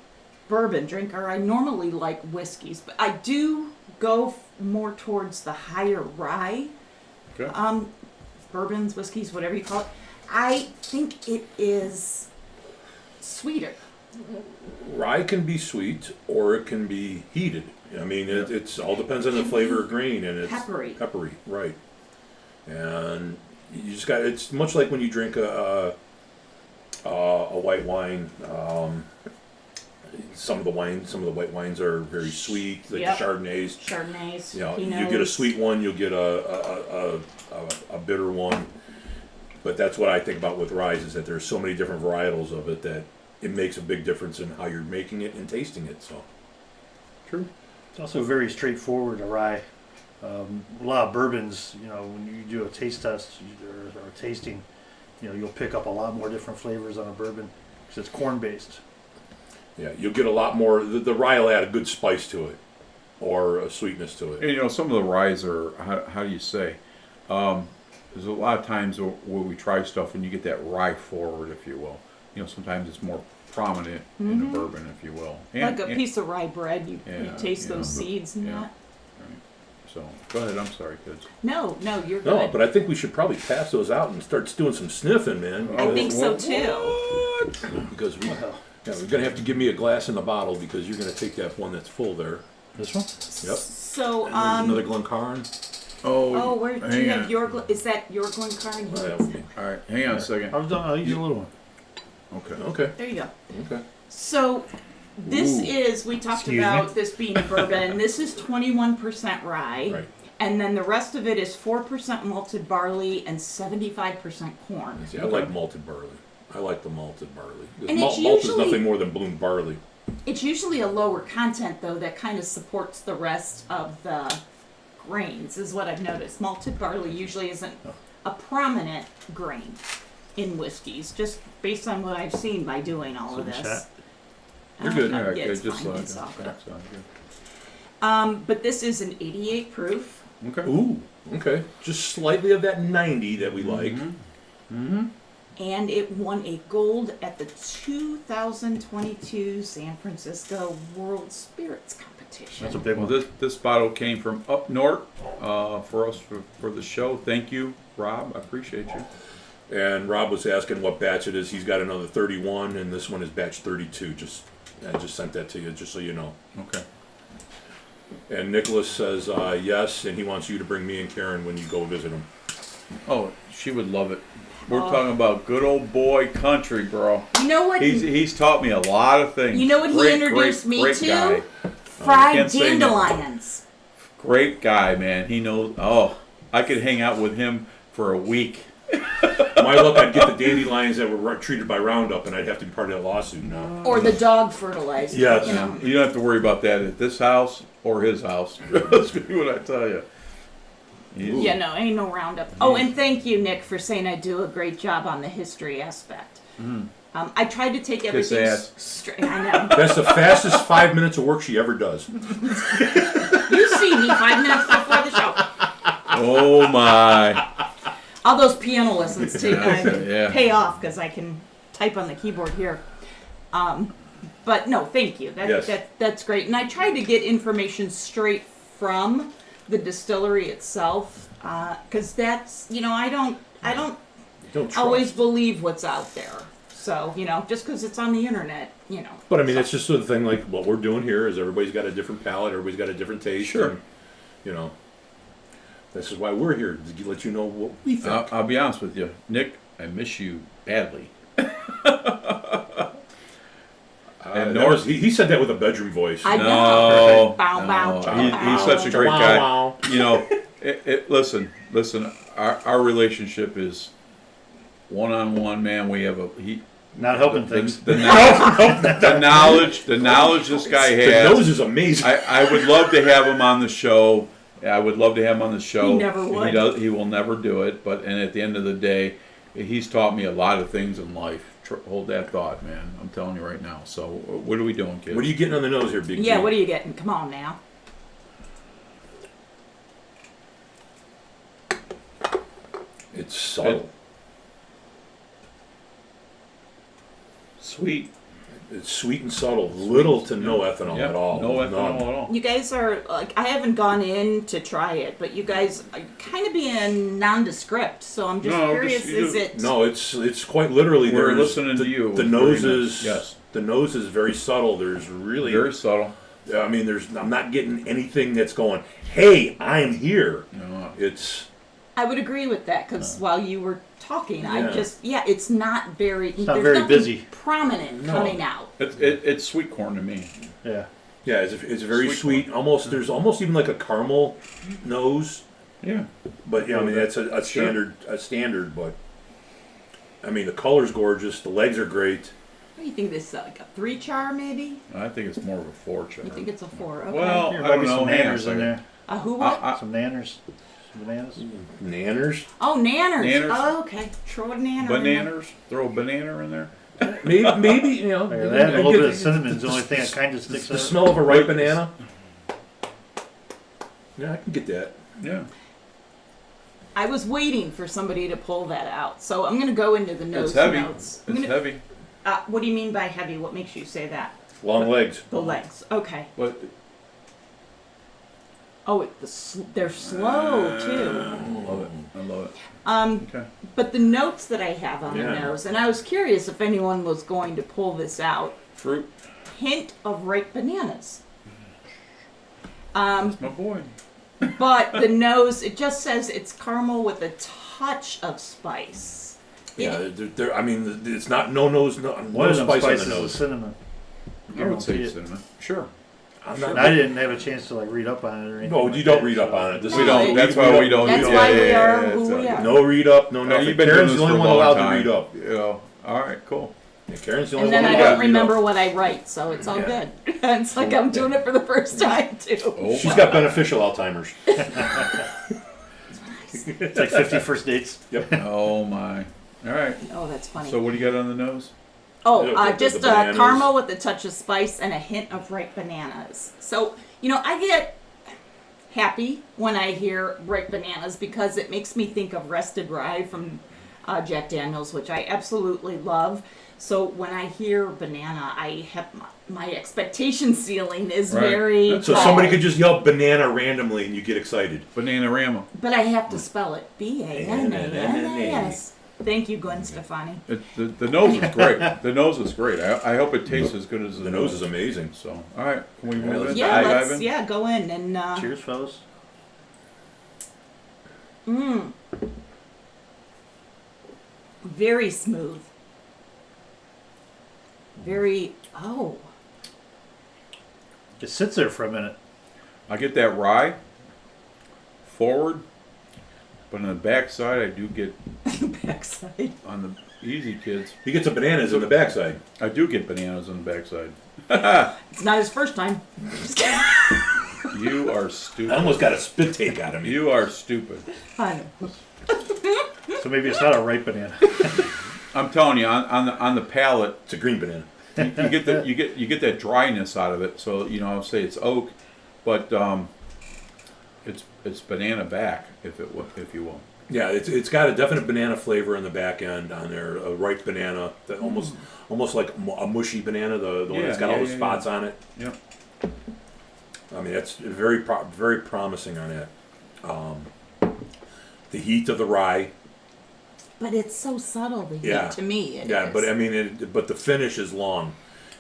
[SPEAKER 1] bourbon drinker. I normally like whiskeys, but I do go more towards the higher rye
[SPEAKER 2] Okay.
[SPEAKER 1] bourbons, whiskeys, whatever you call it. I think it is sweeter.
[SPEAKER 3] Rye can be sweet or it can be heated. I mean, it's all depends on the flavor of grain, and it's
[SPEAKER 1] Peppery.
[SPEAKER 3] Peppery, right? And you just got. It's much like when you drink a white wine. Some of the white wines are very sweet, like
[SPEAKER 1] Yep.
[SPEAKER 3] the Chardonnays.
[SPEAKER 1] Chardonnays,
[SPEAKER 3] You know,
[SPEAKER 1] Pinots.
[SPEAKER 3] you get a sweet one, you'll get a bitter one. But that's what I think about with rye, is that there's so many different varietals of it that it makes a big difference in how you're making it and tasting it. So
[SPEAKER 2] True.
[SPEAKER 4] It's also very straightforward, a rye. A lot of bourbons, when you do a taste test or tasting, you'll pick up a lot more different flavors on a bourbon because it's corn based.
[SPEAKER 3] yeah, you'll get a lot more. The rye will add a good spice to it, or a sweetness to it.
[SPEAKER 2] And some of the ryes are, how do you say? There's a lot of times where we try stuff and you get that rye forward, if you will. Sometimes it's more prominent in the bourbon, if you will.
[SPEAKER 1] Like a piece of rye bread, you taste those
[SPEAKER 2] but-
[SPEAKER 1] seeds and
[SPEAKER 2] yeah.
[SPEAKER 1] that.
[SPEAKER 2] Right. So, go ahead. I'm sorry, kids.
[SPEAKER 1] No, you're good.
[SPEAKER 3] No, but I think we should probably pass those out and start doing some sniffing, man.
[SPEAKER 1] I think so
[SPEAKER 2] What?
[SPEAKER 1] too.
[SPEAKER 3] Because we're gonna have to give me a glass and a bottle, because you're gonna take that one that's full there.
[SPEAKER 4] This one?
[SPEAKER 3] Yep.
[SPEAKER 1] So,
[SPEAKER 3] And there's another Glencairn.
[SPEAKER 1] oh, where do you
[SPEAKER 2] hang
[SPEAKER 1] have
[SPEAKER 2] on.
[SPEAKER 1] your? Is that your Glencairn?
[SPEAKER 3] Oh, that would be-
[SPEAKER 2] All right, hang on a second.
[SPEAKER 4] I'll use a little one.
[SPEAKER 2] Okay.
[SPEAKER 3] Okay.
[SPEAKER 1] There you go.
[SPEAKER 3] Okay.
[SPEAKER 1] So, this
[SPEAKER 2] Ooh.
[SPEAKER 1] we talked
[SPEAKER 4] Excuse
[SPEAKER 1] about
[SPEAKER 4] me?
[SPEAKER 1] this being a bourbon. This is 21% rye,
[SPEAKER 3] Right.
[SPEAKER 1] and then the rest of it is 4% malted barley and 75% corn.
[SPEAKER 3] See, I like malted barley. I like the malted barley.
[SPEAKER 1] And
[SPEAKER 3] Malt
[SPEAKER 1] it's
[SPEAKER 3] is
[SPEAKER 1] usually-
[SPEAKER 3] nothing more than bloomed barley.
[SPEAKER 1] It's usually a lower content though that kind of supports the rest of the grains, is what I've noticed. Malted barley usually isn't a prominent grain in whiskeys, just based on what I've seen by doing all of
[SPEAKER 4] Take a
[SPEAKER 1] this.
[SPEAKER 4] shot?
[SPEAKER 3] You're good.
[SPEAKER 1] Yeah,
[SPEAKER 2] All right,
[SPEAKER 1] it's
[SPEAKER 2] good. Just
[SPEAKER 1] fine,
[SPEAKER 2] like
[SPEAKER 1] it's all good.
[SPEAKER 2] that. Sounds good.
[SPEAKER 1] But this is an 88 proof,
[SPEAKER 2] Okay.
[SPEAKER 3] Ooh, okay. Just slightly of that 90 that we like.
[SPEAKER 1] and it won a gold at the 2022 San Francisco World Spirits Competition.
[SPEAKER 4] That's a big
[SPEAKER 2] Well,
[SPEAKER 4] one.
[SPEAKER 2] this bottle came from up north for us for the show. Thank you, Rob. I appreciate you.
[SPEAKER 3] And Rob was asking what batch it is. He's got another 31, and this one is batch 32. I just sent that to you, just so you know.
[SPEAKER 2] Okay.
[SPEAKER 3] And Nicholas says yes, and he wants you to bring me and Karen when you go visit him.
[SPEAKER 2] Oh, she would love it. We're talking about good old boy country, bro.
[SPEAKER 1] You know what?
[SPEAKER 2] He's taught me a lot of things.
[SPEAKER 1] You know what he
[SPEAKER 2] Great,
[SPEAKER 1] introduced
[SPEAKER 2] great,
[SPEAKER 1] me
[SPEAKER 2] great
[SPEAKER 1] to?
[SPEAKER 2] Guy.
[SPEAKER 1] Fried
[SPEAKER 2] can't say no.
[SPEAKER 1] dandelions.
[SPEAKER 2] Great guy, man. He knows. Oh, I could hang out with him for a week.
[SPEAKER 3] My luck, I'd get the dandelions that were treated by Roundup, and I'd have to be part of that lawsuit now.
[SPEAKER 1] Or the dog fertilizer.
[SPEAKER 3] Yes.
[SPEAKER 1] You know.
[SPEAKER 2] You don't have to worry about that at this house or his house. That's what I tell you.
[SPEAKER 1] Yeah, no, ain't no Roundup. Oh, and thank you, Nick, for saying I do a great job on the history aspect. I tried to take everything
[SPEAKER 2] ass.
[SPEAKER 1] straight. I know.
[SPEAKER 3] That's the fastest 5 minutes of work she ever does.
[SPEAKER 1] You see me 5 minutes before the show.
[SPEAKER 2] Oh my.
[SPEAKER 1] All those piano lessons
[SPEAKER 2] Yeah.
[SPEAKER 1] pay off because I can type on the keyboard here. But no, thank you.
[SPEAKER 3] Yes.
[SPEAKER 1] That's great. And I tried to get information straight from the distillery itself because that's I don't
[SPEAKER 3] Don't trust.
[SPEAKER 1] always believe what's out there. So just because it's on the internet,
[SPEAKER 3] But I mean, it's just sort of thing like what we're doing here is everybody's got a different palate, everybody's got a different taste.
[SPEAKER 2] Sure.
[SPEAKER 3] And, this is why we're here, to let you know what we think.
[SPEAKER 2] I'll be honest with you, Nick. I miss you badly. And North,
[SPEAKER 3] he said that with a bedroom voice.
[SPEAKER 1] I
[SPEAKER 2] no,
[SPEAKER 1] know. Bow, bow,
[SPEAKER 2] no,
[SPEAKER 1] bow,
[SPEAKER 2] he's such a great
[SPEAKER 3] Wow,
[SPEAKER 2] guy.
[SPEAKER 3] wow.
[SPEAKER 2] Listen. Our relationship is one-on-one, man. We have
[SPEAKER 4] Not helping things.
[SPEAKER 2] the knowledge this guy
[SPEAKER 3] The
[SPEAKER 2] has.
[SPEAKER 3] nose is amazing.
[SPEAKER 2] I would love to have him on the show. I would love to have him on the show.
[SPEAKER 1] He never would.
[SPEAKER 2] He will never do it. And at the end of the day, he's taught me a lot of things in life. Hold that thought, man. I'm telling you right now. So, what are we doing, kids?
[SPEAKER 3] What are you getting on the nose here, Big
[SPEAKER 1] Yeah,
[SPEAKER 3] G?
[SPEAKER 1] what are you getting? Come on now.
[SPEAKER 3] It's subtle.
[SPEAKER 2] Sweet.
[SPEAKER 3] It's sweet and subtle. Little to no ethanol
[SPEAKER 2] Yeah,
[SPEAKER 3] at all.
[SPEAKER 2] no ethanol
[SPEAKER 3] None.
[SPEAKER 2] at all.
[SPEAKER 1] You guys are I haven't gone in to try it, but you guys are kind of being nondescript. So I'm just
[SPEAKER 2] No,
[SPEAKER 1] curious:
[SPEAKER 2] just-
[SPEAKER 1] is it?
[SPEAKER 3] No, it's quite literally.
[SPEAKER 2] We're
[SPEAKER 3] there's
[SPEAKER 2] listening to you.
[SPEAKER 3] The
[SPEAKER 2] Very
[SPEAKER 3] nose
[SPEAKER 2] nice.
[SPEAKER 3] is
[SPEAKER 2] Yes.
[SPEAKER 3] The nose is very subtle. There's really.
[SPEAKER 2] Very subtle.
[SPEAKER 3] I mean, I'm not getting anything that's going. Hey, I'm here.
[SPEAKER 2] No,
[SPEAKER 3] It's.
[SPEAKER 1] I would agree with that because while you were talking,
[SPEAKER 3] Yeah.
[SPEAKER 1] it's not very.
[SPEAKER 4] not
[SPEAKER 1] there's
[SPEAKER 4] very
[SPEAKER 1] nothing
[SPEAKER 4] busy.
[SPEAKER 1] prominent
[SPEAKER 3] No.
[SPEAKER 1] coming out.
[SPEAKER 2] it's sweet corn to me.
[SPEAKER 4] Yeah.
[SPEAKER 3] Yeah, it's very
[SPEAKER 2] Sweet
[SPEAKER 3] sweet. Almost there's almost even like a caramel nose.
[SPEAKER 2] Yeah.
[SPEAKER 3] But I mean that's a standard. But I mean the color's gorgeous. The legs are great.
[SPEAKER 1] What do you think this is like a 3 char maybe?
[SPEAKER 2] I think it's more of a 4-char.
[SPEAKER 1] You think it's a 4? Okay.
[SPEAKER 2] Well,
[SPEAKER 4] Here,
[SPEAKER 2] I don't
[SPEAKER 4] maybe
[SPEAKER 2] know.
[SPEAKER 4] some
[SPEAKER 2] Hang on a
[SPEAKER 4] nanners in
[SPEAKER 2] second.
[SPEAKER 4] there.
[SPEAKER 1] A who what?
[SPEAKER 4] Some nanners. Some bananas.
[SPEAKER 3] Nanners.
[SPEAKER 1] Oh, nanners.
[SPEAKER 2] Nanners.
[SPEAKER 1] Oh, okay. Throw a nanner. in there.
[SPEAKER 2] Bananas. Throw a banana in there.
[SPEAKER 3] Maybe
[SPEAKER 4] There, that and a little bit of cinnamon's the only thing that kind of sticks
[SPEAKER 3] The
[SPEAKER 4] out.
[SPEAKER 3] smell of a ripe banana. Yeah, I can get that.
[SPEAKER 2] Yeah.
[SPEAKER 1] I was waiting for somebody to pull that out, so I'm going to go into the nose
[SPEAKER 2] It's heavy.
[SPEAKER 1] notes.
[SPEAKER 2] It's heavy.
[SPEAKER 1] What do you mean by heavy? What makes you say that?
[SPEAKER 3] Long legs.
[SPEAKER 1] The legs. Okay.
[SPEAKER 2] But
[SPEAKER 1] Oh, they're slow too.
[SPEAKER 2] I love it. I love it. Okay.
[SPEAKER 1] But the notes that I have on the
[SPEAKER 3] Yeah.
[SPEAKER 1] nose, and I was curious if anyone was going to pull this out.
[SPEAKER 2] Fruit.
[SPEAKER 1] Hint of ripe bananas.
[SPEAKER 2] That's my boy.
[SPEAKER 1] But the nose, it just says it's caramel with a touch of spice.
[SPEAKER 3] Yeah, I mean, it's not no nose, no
[SPEAKER 4] One of them
[SPEAKER 3] spice on
[SPEAKER 4] spices
[SPEAKER 3] the
[SPEAKER 4] is
[SPEAKER 3] nose.
[SPEAKER 4] cinnamon.
[SPEAKER 2] I would say
[SPEAKER 4] Guarantee it.
[SPEAKER 2] cinnamon. Sure.
[SPEAKER 3] I'm
[SPEAKER 4] And
[SPEAKER 3] not.
[SPEAKER 4] I didn't have a chance to read up on it or anything.
[SPEAKER 3] No,
[SPEAKER 4] like
[SPEAKER 3] you don't
[SPEAKER 4] that,
[SPEAKER 3] read up
[SPEAKER 4] so-
[SPEAKER 3] on it. This
[SPEAKER 1] We
[SPEAKER 3] is-
[SPEAKER 1] don't.
[SPEAKER 2] That's why we don't.
[SPEAKER 1] That's
[SPEAKER 2] yeah,
[SPEAKER 1] why
[SPEAKER 2] yeah,
[SPEAKER 1] we
[SPEAKER 2] yeah,
[SPEAKER 1] are
[SPEAKER 2] yeah,
[SPEAKER 1] who
[SPEAKER 2] it's,
[SPEAKER 1] we are.
[SPEAKER 3] No read up, no nothing.
[SPEAKER 2] You've been
[SPEAKER 3] Karen's
[SPEAKER 2] doing
[SPEAKER 3] the
[SPEAKER 2] this
[SPEAKER 3] only
[SPEAKER 2] for
[SPEAKER 3] one
[SPEAKER 2] a long
[SPEAKER 3] allowed
[SPEAKER 2] time.
[SPEAKER 3] to read up.
[SPEAKER 2] You know, All right, cool.
[SPEAKER 3] Yeah, Karen's the only
[SPEAKER 1] And then
[SPEAKER 3] one
[SPEAKER 1] I
[SPEAKER 3] who
[SPEAKER 1] don't
[SPEAKER 3] got,
[SPEAKER 1] remember what I write, so it's all
[SPEAKER 3] Yeah.
[SPEAKER 1] good. It's like I'm doing it for the first time too.
[SPEAKER 2] Oh,
[SPEAKER 3] She's got beneficial Alzheimer's.
[SPEAKER 4] It's like 50 first dates.
[SPEAKER 3] Yep.
[SPEAKER 2] oh my. All right.
[SPEAKER 1] Oh, that's funny.
[SPEAKER 2] So what do you got on the nose?
[SPEAKER 1] Oh,
[SPEAKER 3] Yeah, the
[SPEAKER 1] just
[SPEAKER 3] bananas.
[SPEAKER 1] caramel with a touch of spice and a hint of ripe bananas. So, I get happy when I hear ripe bananas because it makes me think of rested rye from Jack Daniels, which I absolutely love. So when I hear banana, I have my expectation ceiling is
[SPEAKER 2] Right.
[SPEAKER 1] very
[SPEAKER 3] So
[SPEAKER 1] tall.
[SPEAKER 3] somebody could just yell banana randomly and you get excited.
[SPEAKER 2] Bananarama.
[SPEAKER 1] But I have to spell it Bananas. Thank you, Gwen Stefani.
[SPEAKER 2] The nose is great. The nose is great. I hope it tastes as good as
[SPEAKER 3] The nose is amazing.
[SPEAKER 2] So, all right. Can we move
[SPEAKER 3] let's
[SPEAKER 2] in?
[SPEAKER 1] Yeah,
[SPEAKER 2] Dive
[SPEAKER 1] let's
[SPEAKER 2] in?
[SPEAKER 1] go in and
[SPEAKER 4] Cheers, fellas.
[SPEAKER 1] very smooth.
[SPEAKER 4] It sits there for a minute.
[SPEAKER 2] I get that rye forward, but on the backside, I do get
[SPEAKER 1] backside.
[SPEAKER 2] on the easy kids.
[SPEAKER 3] He gets the bananas on the backside.
[SPEAKER 2] I do get bananas on the backside.
[SPEAKER 1] It's not his first time. Just kidding.
[SPEAKER 2] You are
[SPEAKER 3] I
[SPEAKER 2] stupid.
[SPEAKER 3] almost got a spit take out of me.
[SPEAKER 2] You are stupid.
[SPEAKER 1] I know.
[SPEAKER 4] So maybe it's not a ripe banana.
[SPEAKER 2] I'm telling you, on the palate,
[SPEAKER 3] It's a green banana.
[SPEAKER 2] you get that dryness out of it. So I'll say it's oak, but it's banana back if you will.
[SPEAKER 3] Yeah, it's got a definite banana flavor in the back end on there. A ripe banana, that almost like a mushy banana, the one that's got all the spots on it.
[SPEAKER 2] Yeah.
[SPEAKER 3] I mean, that's very promising on it. The heat of the rye.
[SPEAKER 1] But it's so subtle, the heat,
[SPEAKER 3] Yeah.
[SPEAKER 1] to me. It
[SPEAKER 3] Yeah,
[SPEAKER 1] is.
[SPEAKER 3] but I mean, but the finish is long.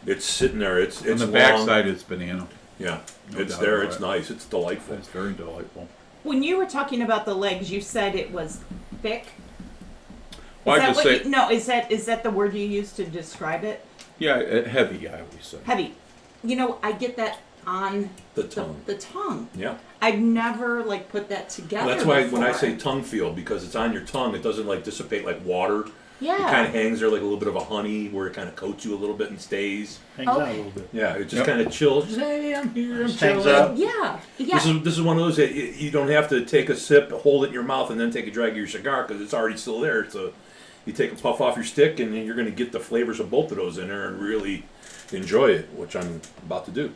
[SPEAKER 3] It's sitting there. It's
[SPEAKER 2] On the
[SPEAKER 3] long.
[SPEAKER 2] backside, it's banana.
[SPEAKER 3] Yeah,
[SPEAKER 2] No
[SPEAKER 3] it's
[SPEAKER 2] doubt
[SPEAKER 3] there.
[SPEAKER 2] about
[SPEAKER 3] It's
[SPEAKER 2] it.
[SPEAKER 3] nice. It's delightful.
[SPEAKER 2] That's very delightful.
[SPEAKER 1] When you were talking about the legs, you said it was thick.
[SPEAKER 2] Well,
[SPEAKER 1] Is
[SPEAKER 2] I
[SPEAKER 1] that
[SPEAKER 2] just
[SPEAKER 1] what
[SPEAKER 2] say,
[SPEAKER 1] no, is that the word you used to describe it?
[SPEAKER 2] heavy. I always say.
[SPEAKER 1] Heavy. I get that on
[SPEAKER 3] The tongue.
[SPEAKER 1] the tongue.
[SPEAKER 3] Yeah.
[SPEAKER 1] I've never put that together.
[SPEAKER 3] Well, that's why when I
[SPEAKER 1] before.
[SPEAKER 3] say tongue feel, because it's on your tongue, it doesn't dissipate like water.
[SPEAKER 1] Yeah.
[SPEAKER 3] It kind of hangs there like a little bit of a honey, where it kind of coats you a little bit and stays.
[SPEAKER 4] Hangs out a
[SPEAKER 1] Okay.
[SPEAKER 4] little bit.
[SPEAKER 3] Yeah, it just
[SPEAKER 2] Yep.
[SPEAKER 3] kind of chills. Just, hey, I'm here. I'm
[SPEAKER 4] Just hangs
[SPEAKER 3] chilling.
[SPEAKER 4] out.
[SPEAKER 1] Yeah.
[SPEAKER 3] This is one of those that you don't have to take a sip, hold it in your mouth, and then take a drag of your cigar because it's already still there. So you take a puff off your stick, and then you're going to get the flavors of both of those in there and really enjoy it, which I'm about to do.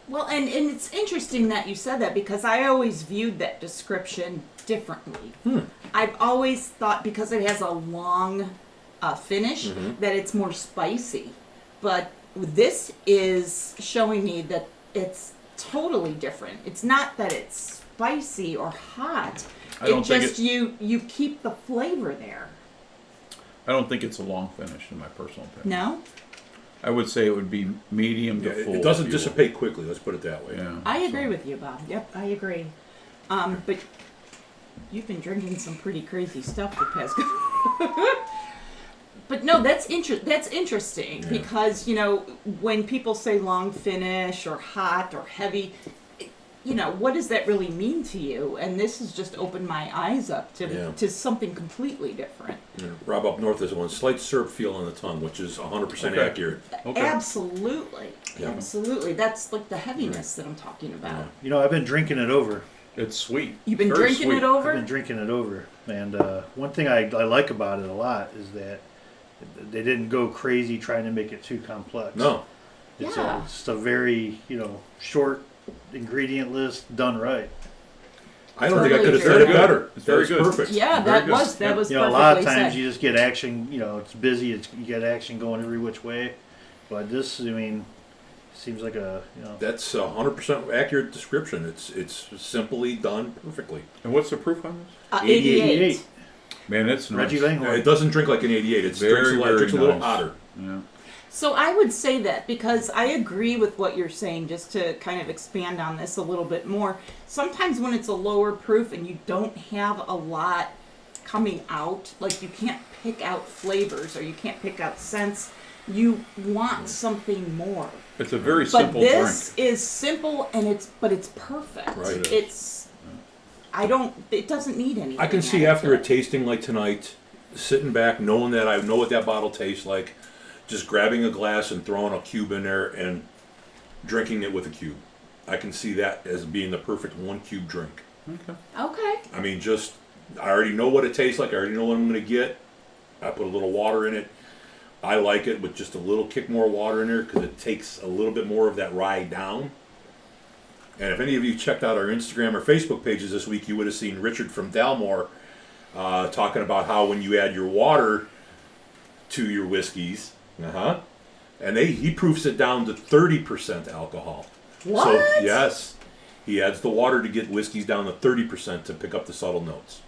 [SPEAKER 1] Well, and it's interesting that you said that because I always viewed that description differently. I've always thought because it has a long finish that it's more spicy. But this is showing me that it's totally different. It's not that it's spicy or hot.
[SPEAKER 2] I don't
[SPEAKER 1] It
[SPEAKER 2] think
[SPEAKER 1] just you keep the flavor there.
[SPEAKER 2] I don't think it's a long finish, in my personal opinion.
[SPEAKER 1] No?
[SPEAKER 2] I would say it would be medium
[SPEAKER 3] Yeah,
[SPEAKER 2] to full.
[SPEAKER 3] it doesn't
[SPEAKER 2] if you will.
[SPEAKER 3] dissipate quickly. Let's put it that way.
[SPEAKER 2] Yeah.
[SPEAKER 1] I agree with you, Bob. Yep, I agree. But you've been drinking some pretty crazy stuff the past couple. But no, that's interesting because when people say long finish or hot or heavy, what does that really mean to you? And this has just opened my eyes up to something completely different.
[SPEAKER 3] Yeah. Rob up north is one slight syrup feel on the tongue, which is 100%
[SPEAKER 2] Okay.
[SPEAKER 3] accurate.
[SPEAKER 2] Okay.
[SPEAKER 1] Absolutely,
[SPEAKER 3] Yeah.
[SPEAKER 1] absolutely. That's like the heaviness that I'm talking about.
[SPEAKER 4] I've been drinking it over.
[SPEAKER 2] It's sweet.
[SPEAKER 1] You've been
[SPEAKER 2] Very
[SPEAKER 1] drinking
[SPEAKER 2] sweet.
[SPEAKER 1] it over.
[SPEAKER 4] I've been drinking it over. And one thing I like about it a lot is that they didn't go crazy trying to make it too complex.
[SPEAKER 3] No.
[SPEAKER 4] It's
[SPEAKER 1] Yeah.
[SPEAKER 4] a very, short ingredient list done right.
[SPEAKER 3] I don't think I
[SPEAKER 1] Totally
[SPEAKER 3] could have
[SPEAKER 1] true.
[SPEAKER 3] said it
[SPEAKER 2] Very
[SPEAKER 3] better.
[SPEAKER 2] good. It's very
[SPEAKER 3] That
[SPEAKER 2] good.
[SPEAKER 3] was perfect.
[SPEAKER 1] Yeah,
[SPEAKER 2] Very
[SPEAKER 1] that
[SPEAKER 2] good.
[SPEAKER 1] was
[SPEAKER 2] Yeah.
[SPEAKER 1] perfectly
[SPEAKER 4] A lot of
[SPEAKER 1] said.
[SPEAKER 4] times you just get action, it's busy, you get action going every which way. But this, seems like
[SPEAKER 3] That's 100% accurate description. It's simply done perfectly.
[SPEAKER 2] And what's the proof on this?
[SPEAKER 1] 88.
[SPEAKER 2] Man, it's nice.
[SPEAKER 4] Reggie Langhorn.
[SPEAKER 3] It doesn't drink like an 88. It
[SPEAKER 2] Very,
[SPEAKER 3] drinks
[SPEAKER 2] very
[SPEAKER 3] drinks a little
[SPEAKER 2] nice.
[SPEAKER 3] hotter.
[SPEAKER 2] Yeah.
[SPEAKER 1] So I would say that because I agree with what you're saying, just to kind of expand on this a little bit more. Sometimes when it's a lower proof and you don't have a lot coming out, like you can't pick out flavors or you can't pick out scents, you want something more.
[SPEAKER 2] It's a very
[SPEAKER 1] But
[SPEAKER 2] simple
[SPEAKER 1] this
[SPEAKER 2] drink.
[SPEAKER 1] is simple and it's perfect.
[SPEAKER 3] Right.
[SPEAKER 1] It doesn't need anything.
[SPEAKER 3] I can see
[SPEAKER 1] added
[SPEAKER 3] after
[SPEAKER 1] to
[SPEAKER 3] a
[SPEAKER 1] it.
[SPEAKER 3] tasting like tonight, sitting back, knowing that I know what that bottle tastes like, just grabbing a glass and throwing a cube in there and drinking it with a cube. I can see that as being the perfect 1 cube drink.
[SPEAKER 1] Okay.
[SPEAKER 3] I mean, I already know what it tastes like. I already know what I'm going to get. I put a little water in it. I like it with just a little kick more water in there because it takes a little bit more of that rye down. And if any of you checked out our Instagram or Facebook pages this week, you would have seen Richard from Dalmore talking about how when you add your water to your whiskeys, and he proofs it down to 30% alcohol.
[SPEAKER 1] What?
[SPEAKER 3] So, yes, he adds the water to get whiskeys down to 30% to pick up the subtle notes.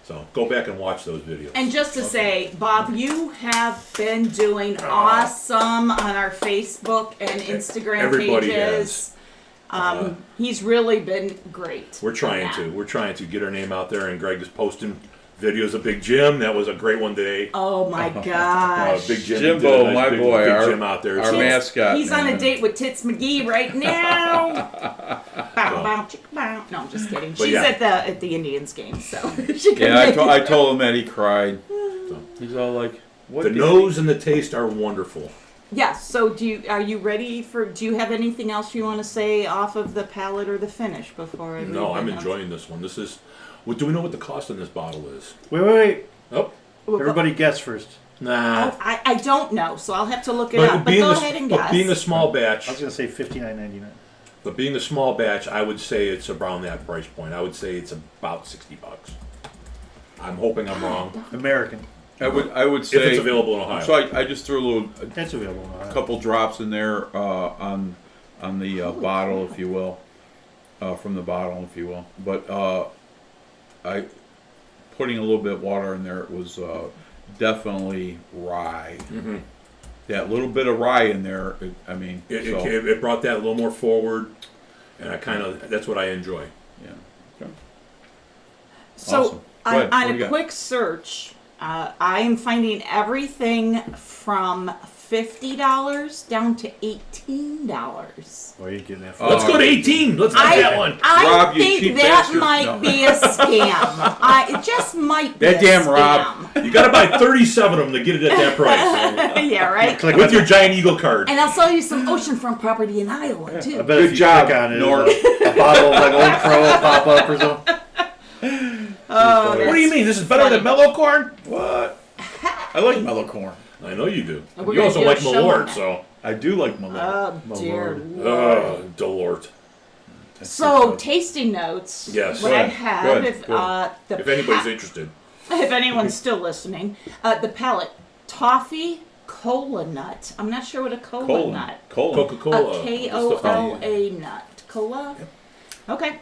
[SPEAKER 3] So go back and watch those videos.
[SPEAKER 1] And just to say, Bob, you have been doing awesome on our Facebook and Instagram
[SPEAKER 3] Everybody
[SPEAKER 1] pages. He's really been great.
[SPEAKER 3] We're trying to get our name out there, and Greg is posting videos of Big Jim. That was a great one today.
[SPEAKER 1] Oh my gosh.
[SPEAKER 3] Big Jim,
[SPEAKER 2] Jimbo, my boy,
[SPEAKER 3] Big
[SPEAKER 2] our
[SPEAKER 3] Jim out there.
[SPEAKER 2] our
[SPEAKER 3] So-
[SPEAKER 2] mascot.
[SPEAKER 1] He's on
[SPEAKER 2] man.
[SPEAKER 1] a date with Tits McGee right now. Bow, bow, chicka, bow. No, I'm just kidding.
[SPEAKER 3] But
[SPEAKER 1] She's
[SPEAKER 3] yeah.
[SPEAKER 1] at the Indians game, so she can
[SPEAKER 2] Yeah,
[SPEAKER 1] make
[SPEAKER 2] I told him that he cried. He's all like, "What?"
[SPEAKER 3] The
[SPEAKER 2] did
[SPEAKER 3] nose and the taste are wonderful.
[SPEAKER 1] Yes. So do you ready for? Do you have anything else you want to say off of the palate or the finish before I?
[SPEAKER 3] No,
[SPEAKER 1] leave
[SPEAKER 3] I'm
[SPEAKER 1] the notes?
[SPEAKER 3] enjoying this one. This is. What do we know what the cost on this bottle is?
[SPEAKER 4] Wait.
[SPEAKER 3] Oh,
[SPEAKER 4] Everybody guess first.
[SPEAKER 3] nah.
[SPEAKER 1] I don't know, so I'll have to look it
[SPEAKER 3] But
[SPEAKER 1] up. But go ahead and guess.
[SPEAKER 3] being a small batch,
[SPEAKER 4] I was gonna say $59.99.
[SPEAKER 3] but being a small batch, I would say it's around that price point. I would say it's about $60. I'm hoping I'm wrong.
[SPEAKER 4] American.
[SPEAKER 2] I would
[SPEAKER 3] If
[SPEAKER 2] say
[SPEAKER 3] it's available in Ohio.
[SPEAKER 2] So I just threw
[SPEAKER 4] That's available in
[SPEAKER 2] a
[SPEAKER 4] Ohio.
[SPEAKER 2] couple drops in there on the bottle, if you will, from the bottle, if you will. But I putting a little bit of water in there. It was definitely rye.
[SPEAKER 3] Mm-hmm.
[SPEAKER 2] That little bit of rye in there.
[SPEAKER 3] It brought that a little more forward, and that's what I enjoy.
[SPEAKER 2] Yeah. Okay.
[SPEAKER 1] So
[SPEAKER 2] Awesome. Go ahead. What
[SPEAKER 1] on
[SPEAKER 2] do
[SPEAKER 1] a
[SPEAKER 2] you got?
[SPEAKER 1] quick search, I am finding everything from $50 down to $18.
[SPEAKER 4] Why are you getting that
[SPEAKER 2] Oh,
[SPEAKER 4] from?
[SPEAKER 3] Let's go to 18. Let's get that one.
[SPEAKER 1] I
[SPEAKER 2] Rob, you
[SPEAKER 1] think
[SPEAKER 2] cheap
[SPEAKER 1] that
[SPEAKER 2] bastard.
[SPEAKER 1] might
[SPEAKER 2] No.
[SPEAKER 1] be a scam. It just might be
[SPEAKER 2] That
[SPEAKER 1] a
[SPEAKER 2] damn
[SPEAKER 1] scam.
[SPEAKER 2] Rob.
[SPEAKER 3] You got to buy 37 of them to get it at that price.
[SPEAKER 1] Yeah, right.
[SPEAKER 4] Click
[SPEAKER 3] With
[SPEAKER 4] on
[SPEAKER 3] your Giant Eagle card.
[SPEAKER 1] And I'll sell you some oceanfront property in Iowa too.
[SPEAKER 4] I bet
[SPEAKER 2] Good
[SPEAKER 4] if you
[SPEAKER 2] job,
[SPEAKER 4] click on it,
[SPEAKER 2] Norm.
[SPEAKER 4] a bottle of like Old Crow will pop up or something.
[SPEAKER 1] Oh,
[SPEAKER 3] What do you mean? This is better than mellow corn?
[SPEAKER 2] What? I like mellow corn.
[SPEAKER 3] I know you do.
[SPEAKER 1] We're
[SPEAKER 3] You
[SPEAKER 1] gonna
[SPEAKER 3] also
[SPEAKER 1] do a
[SPEAKER 3] like
[SPEAKER 1] show
[SPEAKER 3] Malort,
[SPEAKER 1] on that.
[SPEAKER 3] so.
[SPEAKER 2] I do like mellow.
[SPEAKER 1] Oh dear
[SPEAKER 2] Lord.
[SPEAKER 1] Lord.
[SPEAKER 3] Delort.
[SPEAKER 1] So tasting notes.
[SPEAKER 3] Yes.
[SPEAKER 1] What
[SPEAKER 2] Go
[SPEAKER 1] I
[SPEAKER 2] ahead.
[SPEAKER 1] have,
[SPEAKER 2] Go ahead.
[SPEAKER 1] if
[SPEAKER 2] Go ahead.
[SPEAKER 1] the
[SPEAKER 3] If anybody's interested.
[SPEAKER 1] if anyone's still listening, the palate toffee cola nut. I'm not sure what a cola nut.
[SPEAKER 3] Coca-Cola.
[SPEAKER 1] A Kola nut. Cola. Okay.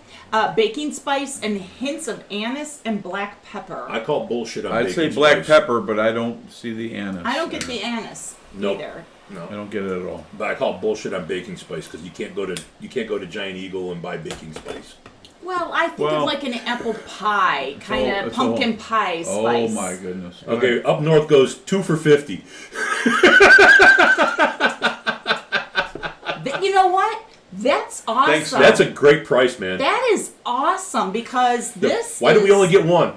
[SPEAKER 1] Baking spice and hints of anise and black pepper.
[SPEAKER 3] I call bullshit on
[SPEAKER 2] I'd
[SPEAKER 3] baking
[SPEAKER 2] say black
[SPEAKER 3] spice.
[SPEAKER 2] pepper, but I don't see the anise.
[SPEAKER 1] I don't get the anise
[SPEAKER 3] Nope.
[SPEAKER 1] either.
[SPEAKER 2] I
[SPEAKER 3] No.
[SPEAKER 2] don't get it at all.
[SPEAKER 3] But I call bullshit on baking spice because you can't go to Giant Eagle and buy baking spice.
[SPEAKER 1] Well, I think
[SPEAKER 2] Well-
[SPEAKER 1] of like an apple pie, kind of
[SPEAKER 2] it's a
[SPEAKER 1] pumpkin
[SPEAKER 2] whole-
[SPEAKER 1] pie spice.
[SPEAKER 2] Oh my goodness.
[SPEAKER 3] Okay, up north goes 2 for $50.
[SPEAKER 1] You know what? That's awesome.
[SPEAKER 2] Thanks,
[SPEAKER 3] That's a great price, man.
[SPEAKER 1] That is awesome because this.
[SPEAKER 3] Why do we
[SPEAKER 1] is-
[SPEAKER 3] only get one?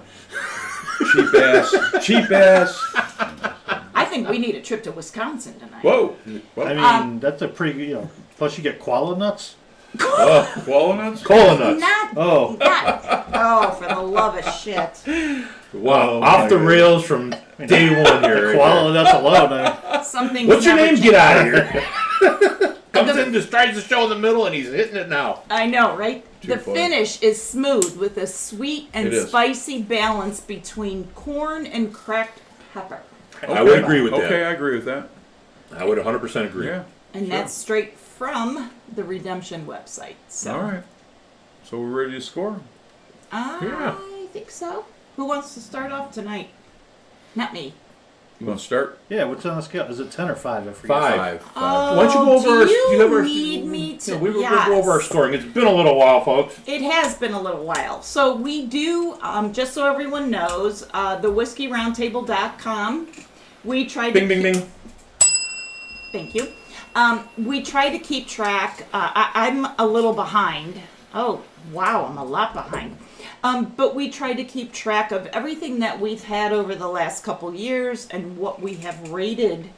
[SPEAKER 2] Cheap ass. Cheap ass.
[SPEAKER 1] I think we need a trip to Wisconsin tonight.
[SPEAKER 2] Whoa.
[SPEAKER 4] I
[SPEAKER 2] What?
[SPEAKER 4] mean, that's a pretty, plus you get koala nuts.
[SPEAKER 2] Walnuts?
[SPEAKER 3] Cola nuts.
[SPEAKER 1] Not.
[SPEAKER 4] Oh,
[SPEAKER 1] Oh, for the love of shit!
[SPEAKER 3] Wow,
[SPEAKER 4] Oh,
[SPEAKER 3] off
[SPEAKER 4] my
[SPEAKER 3] the
[SPEAKER 4] God.
[SPEAKER 3] rails from day one here.
[SPEAKER 4] koala nuts alone.
[SPEAKER 1] Something.
[SPEAKER 3] What's your name? Get out of here. Comes
[SPEAKER 1] The-
[SPEAKER 3] in, just tries to show in the middle, and he's hitting it now.
[SPEAKER 1] I know, right?
[SPEAKER 2] Too
[SPEAKER 1] The
[SPEAKER 2] funny.
[SPEAKER 1] finish is smooth with a sweet and
[SPEAKER 2] It is.
[SPEAKER 1] spicy balance between corn and cracked pepper,
[SPEAKER 3] I would agree with
[SPEAKER 2] Okay,
[SPEAKER 3] that.
[SPEAKER 2] I agree with that.
[SPEAKER 3] I would 100% agree.
[SPEAKER 2] Yeah.
[SPEAKER 1] and
[SPEAKER 2] Sure.
[SPEAKER 1] that's straight from the Redemption website. So,
[SPEAKER 2] All right. So we're ready to score?
[SPEAKER 1] I think so. Who wants to start off tonight? Not me.
[SPEAKER 2] You want to start?
[SPEAKER 4] Yeah, what's on the scale? Is it 10 or 5? I forget.
[SPEAKER 3] Five.
[SPEAKER 1] Oh,
[SPEAKER 3] Why don't you go over our?
[SPEAKER 1] do you
[SPEAKER 3] have our,
[SPEAKER 1] need me to?
[SPEAKER 3] Yeah, we'll
[SPEAKER 1] yes.
[SPEAKER 3] go over our scoring. It's been a little while, folks.
[SPEAKER 1] It has been a little while. So we do, just so everyone knows, the whiskeyroundtable.com. We try to
[SPEAKER 3] Bing, bing, bing.
[SPEAKER 1] Thank you. We try to keep track. I'm a little behind. Oh, wow, I'm a lot behind. But we try to keep track of everything that we've had over the last couple years and what we have rated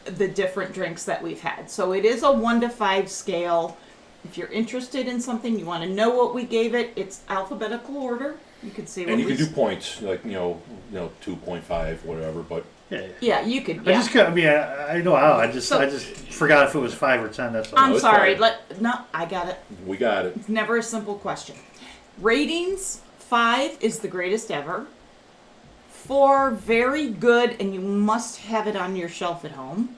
[SPEAKER 1] the different drinks that we've had. So it is a 1 to 5 scale. If you're interested in something, you want to know what we gave it, it's alphabetical order. You can see what
[SPEAKER 3] And you
[SPEAKER 1] we
[SPEAKER 3] can do points, like, 2.5, whatever, but
[SPEAKER 4] Yeah.
[SPEAKER 1] Yeah, you could.
[SPEAKER 4] I
[SPEAKER 1] Yeah.
[SPEAKER 4] just got. I mean, I know how. I just forgot if it was 5 or 10. That's all.
[SPEAKER 1] I'm
[SPEAKER 3] it's
[SPEAKER 1] sorry.
[SPEAKER 3] fine.
[SPEAKER 1] No, I got it.
[SPEAKER 3] we got it.
[SPEAKER 1] It's never a simple question. Ratings: 5 is the greatest ever. 4, very good, and you must have it on your shelf at home.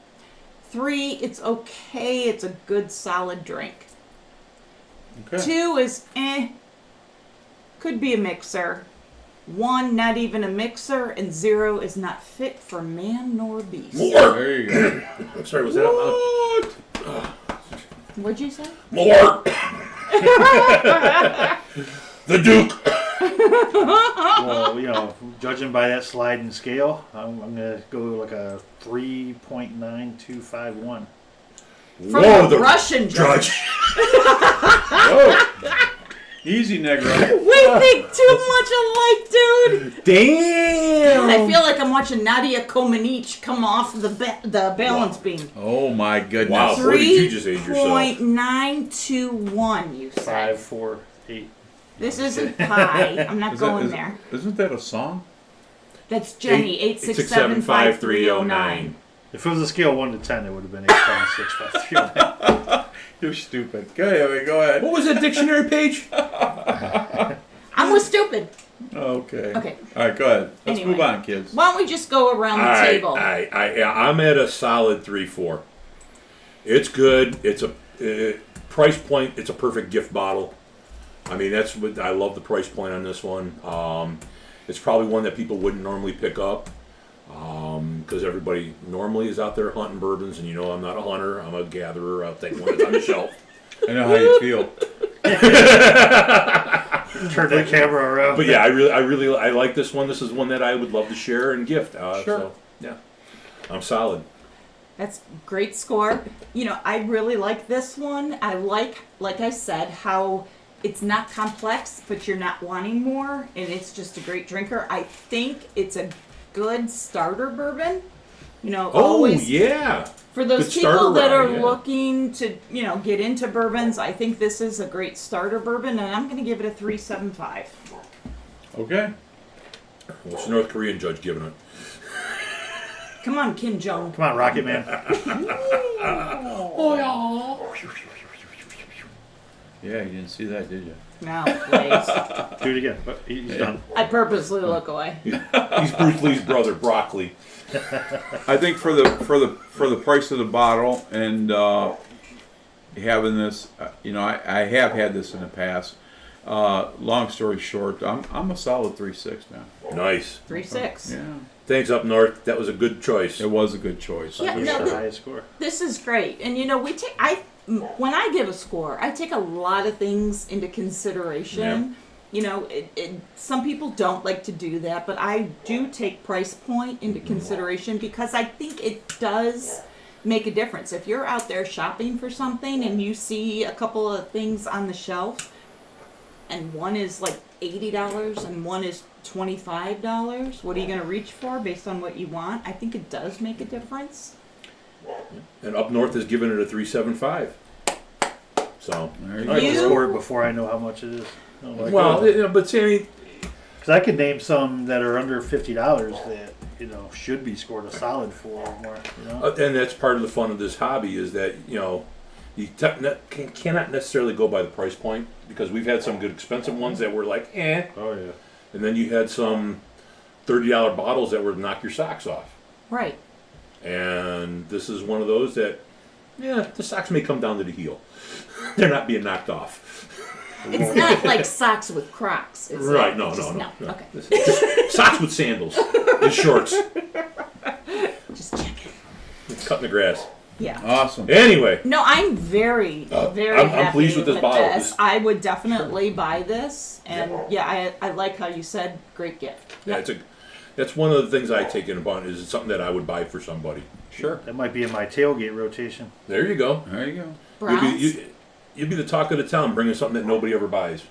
[SPEAKER 1] 3, it's okay. It's a good, solid drink.
[SPEAKER 2] Okay.
[SPEAKER 1] 2 is could be a mixer. 1, not even a mixer, and 0 is not fit for man nor beast.
[SPEAKER 3] More!
[SPEAKER 2] There you go.
[SPEAKER 3] I'm sorry, was that out loud?
[SPEAKER 1] What'd you say?
[SPEAKER 3] More! The Duke!
[SPEAKER 4] Well, judging by that sliding scale, I'm gonna go like a 3.9251.
[SPEAKER 1] From
[SPEAKER 3] Whoa,
[SPEAKER 1] the
[SPEAKER 3] the
[SPEAKER 1] Russian judge.
[SPEAKER 3] Judge!
[SPEAKER 2] Whoa. Easy, Negro.
[SPEAKER 1] We think too much alike, dude.
[SPEAKER 3] Damn!
[SPEAKER 1] I feel like I'm watching Nadia Comaneci come off the balance beam.
[SPEAKER 2] Oh my goodness.
[SPEAKER 3] Wow. Boy, did you just age yourself.
[SPEAKER 1] 3.921, you said.
[SPEAKER 4] 5, 4, 8.
[SPEAKER 1] This isn't pi. I'm not going
[SPEAKER 2] Is-
[SPEAKER 1] there.
[SPEAKER 2] Isn't that a song?
[SPEAKER 1] That's Jenny, 8675309.
[SPEAKER 4] If it was a scale 1 to 10, it would have been 8, 10, 6, 5, 3, 9.
[SPEAKER 2] You're stupid. Go ahead.
[SPEAKER 3] What was that dictionary page?
[SPEAKER 1] I was stupid.
[SPEAKER 2] Okay.
[SPEAKER 1] Okay.
[SPEAKER 2] All right, go ahead. Let's
[SPEAKER 1] Anyway.
[SPEAKER 2] move on, kids.
[SPEAKER 1] Why don't we just go around the table?
[SPEAKER 3] I'm at a solid 3-4. It's good. It's a price point. It's a perfect gift bottle. I mean, that's what I love the price point on this one. It's probably one that people wouldn't normally pick up because everybody normally is out there hunting bourbons, and I'm not a hunter. I'm a gatherer. I'll take one that's on the shelf.
[SPEAKER 2] I know how you feel.
[SPEAKER 4] Turn that camera around.
[SPEAKER 3] But yeah, I like this one. This is one that I would love to share and gift.
[SPEAKER 2] Sure.
[SPEAKER 3] So, yeah, I'm solid.
[SPEAKER 1] That's great score. I really like this one. I like I said, how it's not complex, but you're not wanting more, and it's just a great drinker. I think it's a good starter bourbon. Always
[SPEAKER 3] yeah.
[SPEAKER 1] for those
[SPEAKER 3] Good
[SPEAKER 1] people
[SPEAKER 3] starter
[SPEAKER 1] that are
[SPEAKER 3] rye, yeah.
[SPEAKER 1] looking to, get into bourbons. I think this is a great starter bourbon, and I'm going to give it a 3.75.
[SPEAKER 2] Okay.
[SPEAKER 3] What's the North Korean judge giving it?
[SPEAKER 1] Come on, Kim Jong.
[SPEAKER 4] Come on, Rocket Man.
[SPEAKER 2] Yeah, you didn't see that, did you?
[SPEAKER 1] No, please.
[SPEAKER 4] Do it again. But he's done.
[SPEAKER 1] I purposely look away.
[SPEAKER 3] He's Bruce Lee's brother, Broccoli.
[SPEAKER 2] I think for the price of the bottle and having this, I have had this in the past. Long story short, I'm a solid 3.6 man.
[SPEAKER 3] Nice.
[SPEAKER 1] 3.6.
[SPEAKER 2] Yeah,
[SPEAKER 3] Thanks, Up North. That was a good choice.
[SPEAKER 2] it was a good choice.
[SPEAKER 1] Yeah,
[SPEAKER 4] What's
[SPEAKER 1] no,
[SPEAKER 4] your highest score?
[SPEAKER 1] This is great, and when I give a score, I take a lot of things into consideration. Some people don't like to do that, but I do take price point into consideration because I think it does make a difference. If you're out there shopping for something and you see a couple of things on the shelf, and one is like $80 and one is $25, what are you going to reach for based on what you want? I think it does make a difference.
[SPEAKER 3] And Up North has given it a 3.75. So,
[SPEAKER 2] There you
[SPEAKER 4] I
[SPEAKER 2] go.
[SPEAKER 4] like to
[SPEAKER 1] You-
[SPEAKER 4] score it before I know how much it is.
[SPEAKER 3] but Sammy,
[SPEAKER 4] Because I could name some that are under $50 that should be scored a solid for more.
[SPEAKER 3] and that's part of the fun of this hobby is that you cannot necessarily go by the price point because we've had some good expensive ones that were like
[SPEAKER 4] Oh yeah.
[SPEAKER 3] and then you had some $30 bottles that would knock your socks off.
[SPEAKER 1] Right.
[SPEAKER 3] And this is one of those that, the socks may come down to the heel. They're not being knocked off.
[SPEAKER 1] It's not like socks with Crocs. Is
[SPEAKER 3] Right,
[SPEAKER 1] it?
[SPEAKER 3] no.
[SPEAKER 1] Okay.
[SPEAKER 3] Just socks with sandals and shorts.
[SPEAKER 1] Just checking.
[SPEAKER 3] Cutting the grass.
[SPEAKER 1] Yeah.
[SPEAKER 2] Awesome.
[SPEAKER 3] Anyway,
[SPEAKER 1] No, I'm very, very
[SPEAKER 3] I'm
[SPEAKER 1] happy
[SPEAKER 3] pleased with this bottle.
[SPEAKER 1] this. I would definitely buy this, and I like how you said great gift.
[SPEAKER 3] yeah, that's one of the things I take in about it is it's something that I would buy for somebody.
[SPEAKER 2] Sure.
[SPEAKER 4] That might be in my tailgate rotation.
[SPEAKER 3] There you go.
[SPEAKER 2] There you go.
[SPEAKER 1] Browns.
[SPEAKER 3] You'd be the talk of the town bringing something that nobody ever buys.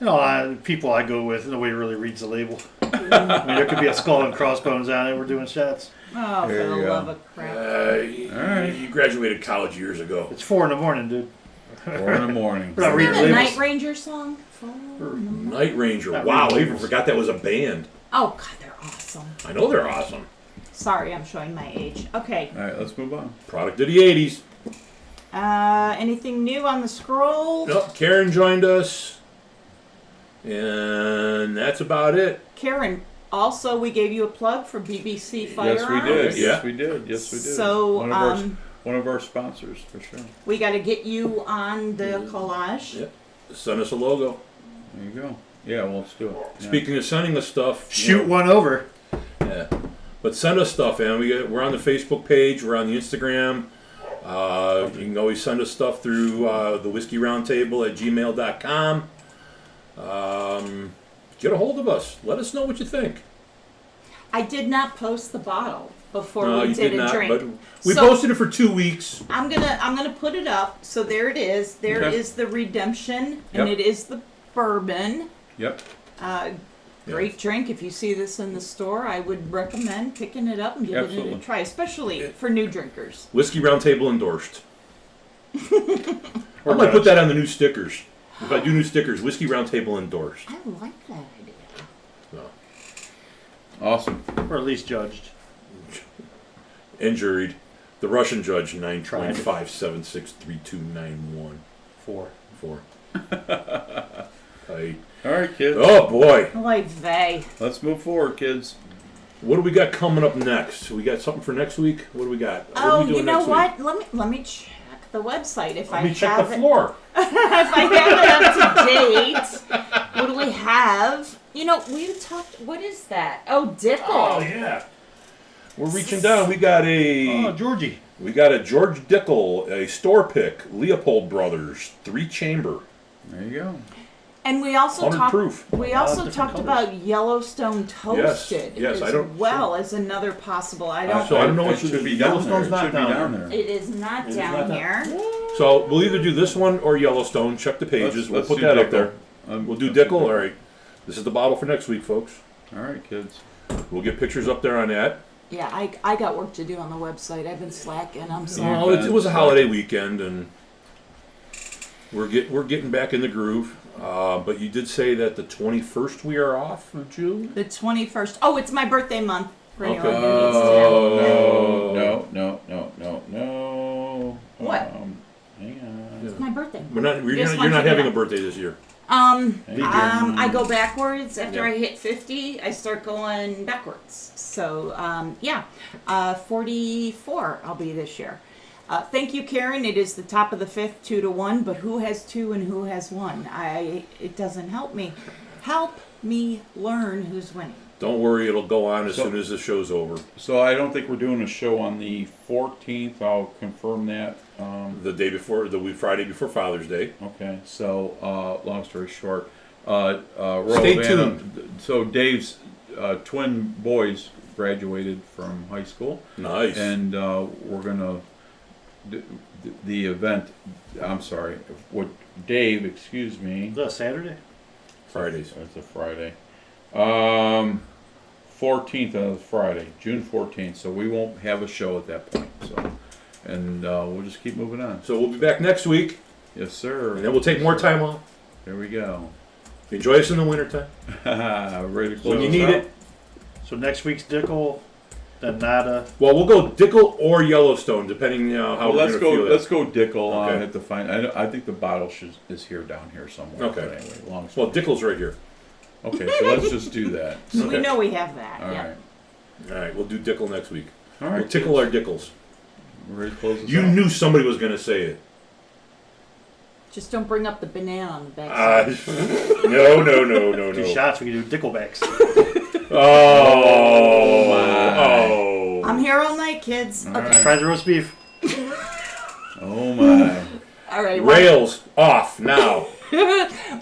[SPEAKER 4] People I go with, nobody really reads the label. I mean, there could be a skull and crossbones on it. We're doing shots.
[SPEAKER 1] Oh,
[SPEAKER 2] There
[SPEAKER 1] for
[SPEAKER 2] you
[SPEAKER 1] the
[SPEAKER 2] go.
[SPEAKER 1] love of crap.
[SPEAKER 3] You graduated college years ago.
[SPEAKER 4] It's 4 in, dude.
[SPEAKER 2] 4 in the morning.
[SPEAKER 4] We're not
[SPEAKER 1] Isn't
[SPEAKER 4] reading
[SPEAKER 1] that a
[SPEAKER 4] labels.
[SPEAKER 1] Night Ranger song?
[SPEAKER 3] Night Ranger.
[SPEAKER 4] Not
[SPEAKER 3] Wow, I
[SPEAKER 4] reading
[SPEAKER 3] even
[SPEAKER 4] labels.
[SPEAKER 3] forgot that was a band.
[SPEAKER 1] Oh, God, they're awesome.
[SPEAKER 3] I know they're awesome.
[SPEAKER 1] Sorry, I'm showing my age. Okay.
[SPEAKER 2] All right, let's move on.
[SPEAKER 3] Product of the 80s.
[SPEAKER 1] Anything new on the scroll?
[SPEAKER 3] Nope, Karen joined us. And that's about it.
[SPEAKER 1] Karen, also, we gave you a plug for BBC Firearms.
[SPEAKER 2] Yes, we did.
[SPEAKER 3] Yeah.
[SPEAKER 2] Yes, we did. Yes, we did.
[SPEAKER 1] So,
[SPEAKER 2] one of our sponsors for sure.
[SPEAKER 1] we got to get you on the collage.
[SPEAKER 3] Yep. Send us a logo.
[SPEAKER 2] There you go. Yeah, well, let's do it. Yeah.
[SPEAKER 3] Speaking of sending us stuff.
[SPEAKER 4] Shoot one over.
[SPEAKER 3] Yeah. But send us stuff, and we're on the Facebook page. We're on the Instagram. You can always send us stuff through the whiskey roundtable at gmail.com. Get a hold of us. Let us know what you think.
[SPEAKER 1] I did not post the bottle before
[SPEAKER 3] No,
[SPEAKER 1] we
[SPEAKER 3] you
[SPEAKER 1] did
[SPEAKER 3] did
[SPEAKER 1] a
[SPEAKER 3] not.
[SPEAKER 1] drink.
[SPEAKER 3] But we
[SPEAKER 1] So-
[SPEAKER 3] posted it for 2 weeks.
[SPEAKER 1] I'm gonna put it up. So there it is. There
[SPEAKER 2] Okay.
[SPEAKER 1] is the Redemption, and
[SPEAKER 2] Yep.
[SPEAKER 1] it is the bourbon.
[SPEAKER 2] Yep.
[SPEAKER 1] Great drink. If you see this in the store, I would recommend picking it up and giving it
[SPEAKER 2] Absolutely.
[SPEAKER 1] a try, especially for new drinkers.
[SPEAKER 3] Whiskey Roundtable endorsed. I
[SPEAKER 4] Or
[SPEAKER 3] might put
[SPEAKER 4] judged.
[SPEAKER 3] that on the new stickers. If I do new stickers, Whiskey Roundtable endorsed.
[SPEAKER 1] I like that idea.
[SPEAKER 3] So,
[SPEAKER 2] Awesome.
[SPEAKER 4] Or at least judged.
[SPEAKER 3] injured. The Russian judge 9.57632914.
[SPEAKER 4] 4.
[SPEAKER 3] I,
[SPEAKER 2] All right, kids.
[SPEAKER 3] oh boy.
[SPEAKER 1] Like they.
[SPEAKER 2] Let's move forward, kids.
[SPEAKER 3] What do we got coming up next? We got something for next week? What do we got? What are
[SPEAKER 1] Oh,
[SPEAKER 3] we doing
[SPEAKER 1] you know
[SPEAKER 3] next
[SPEAKER 1] what? Let me check the website if
[SPEAKER 3] Week?
[SPEAKER 1] I
[SPEAKER 3] Let me check
[SPEAKER 1] have
[SPEAKER 3] the
[SPEAKER 1] it.
[SPEAKER 3] floor.
[SPEAKER 1] If I have it up to date, what do we have? You know, we talked. What is that? Oh, Dipple.
[SPEAKER 3] Oh yeah. We're reaching down. We got
[SPEAKER 4] Oh,
[SPEAKER 3] a
[SPEAKER 4] Georgie.
[SPEAKER 3] George Dickel, a store pick, Leopold Brothers, 3-chamber,
[SPEAKER 2] There you go.
[SPEAKER 1] And we also
[SPEAKER 3] 100
[SPEAKER 1] talked.
[SPEAKER 3] proof.
[SPEAKER 1] We also
[SPEAKER 4] different
[SPEAKER 1] talked
[SPEAKER 4] colors.
[SPEAKER 1] about Yellowstone toasted
[SPEAKER 3] yes, I
[SPEAKER 1] as
[SPEAKER 3] don't-
[SPEAKER 1] well as another possible. I don't.
[SPEAKER 3] So I don't know what
[SPEAKER 2] It should be down there.
[SPEAKER 3] Yellowstone's
[SPEAKER 2] It
[SPEAKER 3] not
[SPEAKER 2] should be
[SPEAKER 3] down
[SPEAKER 2] down
[SPEAKER 3] there.
[SPEAKER 2] there.
[SPEAKER 1] It is not
[SPEAKER 3] It is
[SPEAKER 1] down
[SPEAKER 3] not down-
[SPEAKER 1] here.
[SPEAKER 3] So we'll either do this one or Yellowstone. Check the pages. We'll
[SPEAKER 2] Let's
[SPEAKER 3] put
[SPEAKER 2] do
[SPEAKER 3] that up
[SPEAKER 2] Dickel.
[SPEAKER 3] there. We'll do
[SPEAKER 2] let's
[SPEAKER 3] Dickel. All right. This is the bottle for next week, folks.
[SPEAKER 2] All right, kids.
[SPEAKER 3] We'll get pictures up there on that.
[SPEAKER 1] Yeah, I got work to do on the website. I've been slacking. I'm sorry.
[SPEAKER 3] Well, it was a holiday weekend, and we're getting back in the groove. But you did say that the 21st we are off of June.
[SPEAKER 1] The 21st. Oh, it's my birthday month. For anyone
[SPEAKER 3] Okay.
[SPEAKER 1] who needs to know.
[SPEAKER 2] Oh, no.
[SPEAKER 1] What?
[SPEAKER 2] Hang on.
[SPEAKER 1] It's my birthday month.
[SPEAKER 3] You're
[SPEAKER 1] Just
[SPEAKER 3] not
[SPEAKER 1] want you to
[SPEAKER 3] having
[SPEAKER 1] know.
[SPEAKER 3] a birthday this year.
[SPEAKER 1] I go backwards after
[SPEAKER 3] Yeah.
[SPEAKER 1] I hit 50. I start going backwards. So, 44 I'll be this year. Thank you, Karen. It is the top of the 5th, 2-1. But who has 2 and who has 1? It doesn't help me. Help me learn who's winning.
[SPEAKER 3] Don't worry, it'll go on as soon as the show's over.
[SPEAKER 2] So I don't think we're doing a show on the 14th. I'll confirm that.
[SPEAKER 3] The day before, Friday before Father's Day.
[SPEAKER 2] Okay. So long story short, Royal
[SPEAKER 3] Stay
[SPEAKER 2] Havana- So Dave's twin boys graduated from high school,
[SPEAKER 3] Nice.
[SPEAKER 2] and we're gonna the event. I'm sorry. What Dave? Excuse me.
[SPEAKER 4] Is that Saturday?
[SPEAKER 3] Fridays.
[SPEAKER 2] It's a Friday. 14th on Friday, June 14th. So we won't have a show at that point. So, and we'll just keep moving on.
[SPEAKER 3] So we'll be back next week,
[SPEAKER 2] Yes, sir.
[SPEAKER 3] and then we'll take more time off.
[SPEAKER 2] There we go.
[SPEAKER 3] Enjoy us in the wintertime.
[SPEAKER 2] Ready to close
[SPEAKER 3] When you
[SPEAKER 2] us
[SPEAKER 3] need
[SPEAKER 2] out?
[SPEAKER 3] it.
[SPEAKER 4] So next week's Dickel, then Nada.
[SPEAKER 3] Well, we'll go Dickel or Yellowstone, depending how
[SPEAKER 2] Well,
[SPEAKER 3] we're
[SPEAKER 2] let's
[SPEAKER 3] going to
[SPEAKER 2] go.
[SPEAKER 3] feel
[SPEAKER 2] Let's
[SPEAKER 3] it.
[SPEAKER 2] go Dickel.
[SPEAKER 3] Okay.
[SPEAKER 2] I have to find. I think the bottle is here down here somewhere.
[SPEAKER 3] Okay.
[SPEAKER 2] But anyway, long
[SPEAKER 3] Well,
[SPEAKER 2] story.
[SPEAKER 3] Dickel's right here.
[SPEAKER 2] Okay, so let's just do that.
[SPEAKER 1] So we
[SPEAKER 3] Okay.
[SPEAKER 1] know we have that.
[SPEAKER 2] All
[SPEAKER 1] yeah.
[SPEAKER 2] right.
[SPEAKER 3] All right, we'll do Dickel next week.
[SPEAKER 2] All right.
[SPEAKER 3] We'll tickle our Dickels.
[SPEAKER 2] We're ready to close this
[SPEAKER 3] You
[SPEAKER 2] out?
[SPEAKER 3] knew somebody was going to say it.
[SPEAKER 1] Just don't bring up the banana on the back.
[SPEAKER 3] No.
[SPEAKER 4] Two shots, we can do Dickelbacks.
[SPEAKER 3] Oh,
[SPEAKER 2] my.
[SPEAKER 1] I'm here all night, kids.
[SPEAKER 2] All
[SPEAKER 1] Okay.
[SPEAKER 2] right.
[SPEAKER 4] Try the roast beef.
[SPEAKER 2] Oh my.
[SPEAKER 1] All right.
[SPEAKER 3] Rails off now.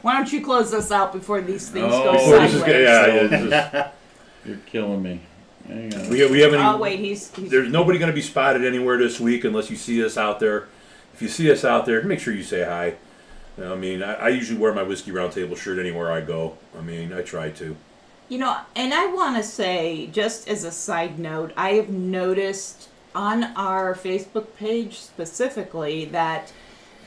[SPEAKER 1] Why don't you close us out before these things go
[SPEAKER 2] Before
[SPEAKER 3] this is
[SPEAKER 1] sideways?
[SPEAKER 3] good. Yeah,
[SPEAKER 2] You're killing me. Hang on.
[SPEAKER 3] we haven't.
[SPEAKER 1] Oh
[SPEAKER 3] Even,
[SPEAKER 1] wait, he's
[SPEAKER 3] there's nobody going to be spotted anywhere this week unless you see us out there. If you see us out there, make sure you say hi. I mean, I usually wear my Whiskey Roundtable shirt anywhere I go. I mean, I try to.
[SPEAKER 1] You know, and I want to say, just as a side note, I have noticed on our Facebook page specifically that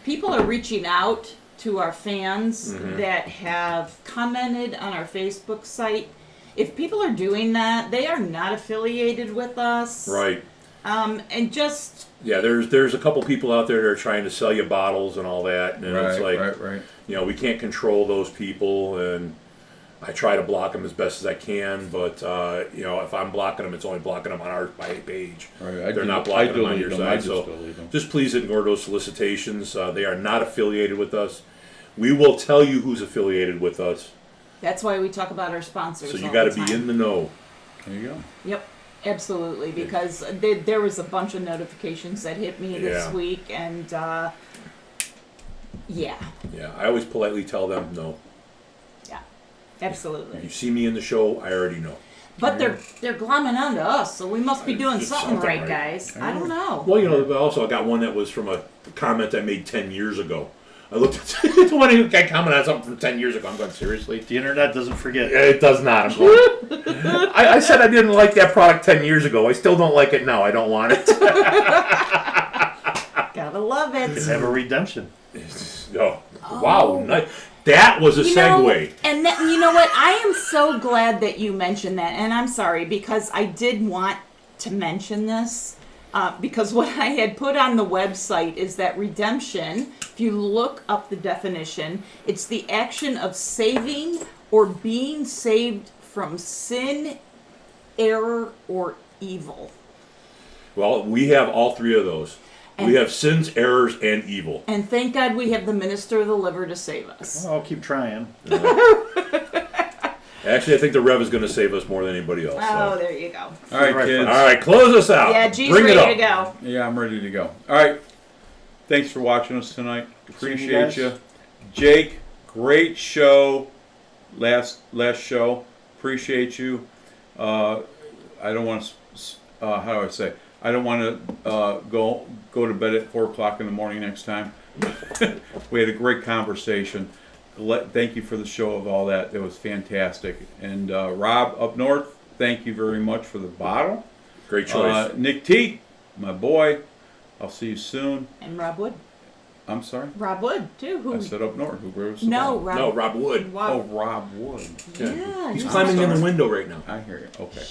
[SPEAKER 1] people are reaching out to our fans that have commented on our Facebook site. If people are doing that, they are not affiliated with us.
[SPEAKER 3] Right.
[SPEAKER 1] And just...
[SPEAKER 3] Yeah, there's a couple people out there that are trying to sell you bottles and all that, and it's like,
[SPEAKER 2] right.
[SPEAKER 3] you know, we can't control those people, and I try to block them as best as I can, but you know, if I'm blocking them, it's only blocking them on our page.
[SPEAKER 2] Right,
[SPEAKER 3] They're not blocking them on your side.
[SPEAKER 2] So
[SPEAKER 3] So just please ignore those solicitations. They are not affiliated with us. We will tell you who's affiliated with us.
[SPEAKER 1] That's why we talk about our sponsors.
[SPEAKER 3] So you
[SPEAKER 1] got to
[SPEAKER 3] be in the know.
[SPEAKER 2] there you go.
[SPEAKER 1] Yep, absolutely. Because there was a bunch of notifications that hit me this
[SPEAKER 3] Yeah.
[SPEAKER 1] week, and yeah,
[SPEAKER 3] Yeah, I always politely tell them no.
[SPEAKER 1] yeah,
[SPEAKER 3] If
[SPEAKER 1] absolutely.
[SPEAKER 3] you see me in the show, I already know.
[SPEAKER 1] But they're glomming onto us, so we must be doing
[SPEAKER 3] Just
[SPEAKER 1] something
[SPEAKER 3] something
[SPEAKER 1] right,
[SPEAKER 3] right.
[SPEAKER 1] guys. I don't know.
[SPEAKER 3] Well, you know, but also I got one that was from a comment I made 10 years ago. I looked at the one guy commented on something from 10 years ago. I'm going, seriously?
[SPEAKER 4] The internet doesn't forget.
[SPEAKER 3] It does not. I'm going, I said I didn't like that product 10 years ago. I still don't like it now. I don't want it.
[SPEAKER 1] Gotta love it.
[SPEAKER 4] Have a redemption.
[SPEAKER 3] Oh, wow. Nice. That was a segue.
[SPEAKER 1] And that, you know what? I am so glad that you mentioned that. And I'm sorry, because I did want to mention this. Because what I had put on the website is that redemption, if you look up the definition, it's the action of saving or being saved from sin, error, or evil.
[SPEAKER 3] Well, we have all three of those.
[SPEAKER 1] And-
[SPEAKER 3] We have sins, errors, and evil.
[SPEAKER 1] And thank God we have the minister of the liver to save us.
[SPEAKER 4] Well, I'll keep trying.
[SPEAKER 3] Actually, I think the Rev is going to save us more than anybody else.
[SPEAKER 1] Oh,
[SPEAKER 3] So.
[SPEAKER 1] there you go.
[SPEAKER 2] All right,
[SPEAKER 4] Right,
[SPEAKER 2] kids.
[SPEAKER 3] All right, close us out.
[SPEAKER 1] Yeah, G's
[SPEAKER 3] Bring it
[SPEAKER 1] ready
[SPEAKER 3] up.
[SPEAKER 1] to go.
[SPEAKER 2] Yeah, I'm ready to go. All right. Thanks for watching us tonight.
[SPEAKER 4] Seeing you
[SPEAKER 2] Appreciate
[SPEAKER 4] guys.
[SPEAKER 2] you. Jake, great show. Last show. Appreciate you. I don't want to. How do I say? I don't want to go to bed at 4 o'clock in the morning next time. We had a great conversation. Thank you for the show of all that. It was fantastic. And Rob up north, thank you very much for the bottle.
[SPEAKER 3] Great choice.
[SPEAKER 2] Nick T, my boy. I'll see you soon.
[SPEAKER 1] And Rob Wood.
[SPEAKER 2] I'm sorry.
[SPEAKER 1] Rob Wood, too. Who?
[SPEAKER 2] I said up north. Who was the
[SPEAKER 1] No,
[SPEAKER 2] bottle?
[SPEAKER 1] Rob.
[SPEAKER 3] No, Rob Wood.
[SPEAKER 2] Oh, Rob Wood.
[SPEAKER 1] Yeah,
[SPEAKER 3] He's
[SPEAKER 1] he's
[SPEAKER 3] climbing in
[SPEAKER 2] sorry.
[SPEAKER 3] the window right now.
[SPEAKER 2] I hear you. Okay.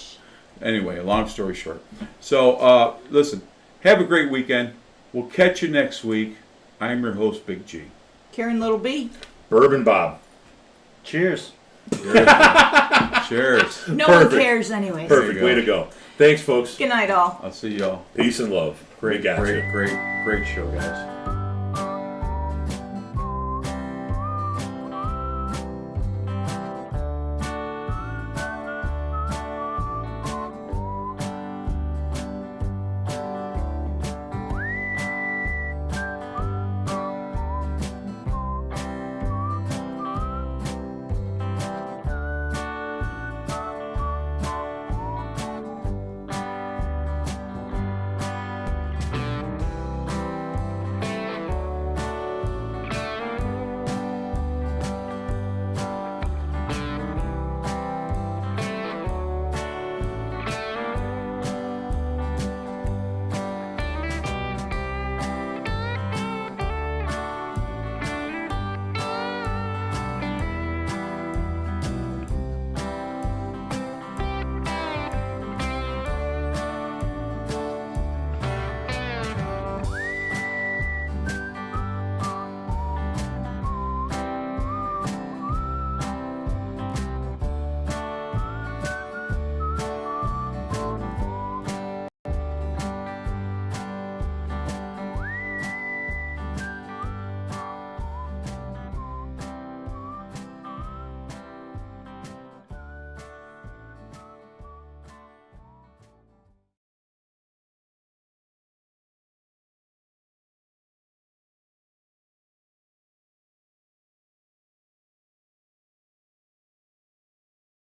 [SPEAKER 2] Anyway, long story short. So, listen, have a great weekend. We'll catch you next week. I'm your host, Big G.
[SPEAKER 1] Karen Little B.
[SPEAKER 3] Bourbon Bob.
[SPEAKER 4] Cheers.
[SPEAKER 2] Cheers.
[SPEAKER 1] No one
[SPEAKER 3] Perfect.
[SPEAKER 1] cares anyways.
[SPEAKER 3] Perfect.
[SPEAKER 2] go.
[SPEAKER 3] Way to go. Thanks, folks.
[SPEAKER 1] Good night, all.
[SPEAKER 2] I'll see y'all.
[SPEAKER 3] Peace and love.
[SPEAKER 2] Great,
[SPEAKER 3] We got you.
[SPEAKER 2] great show, guys.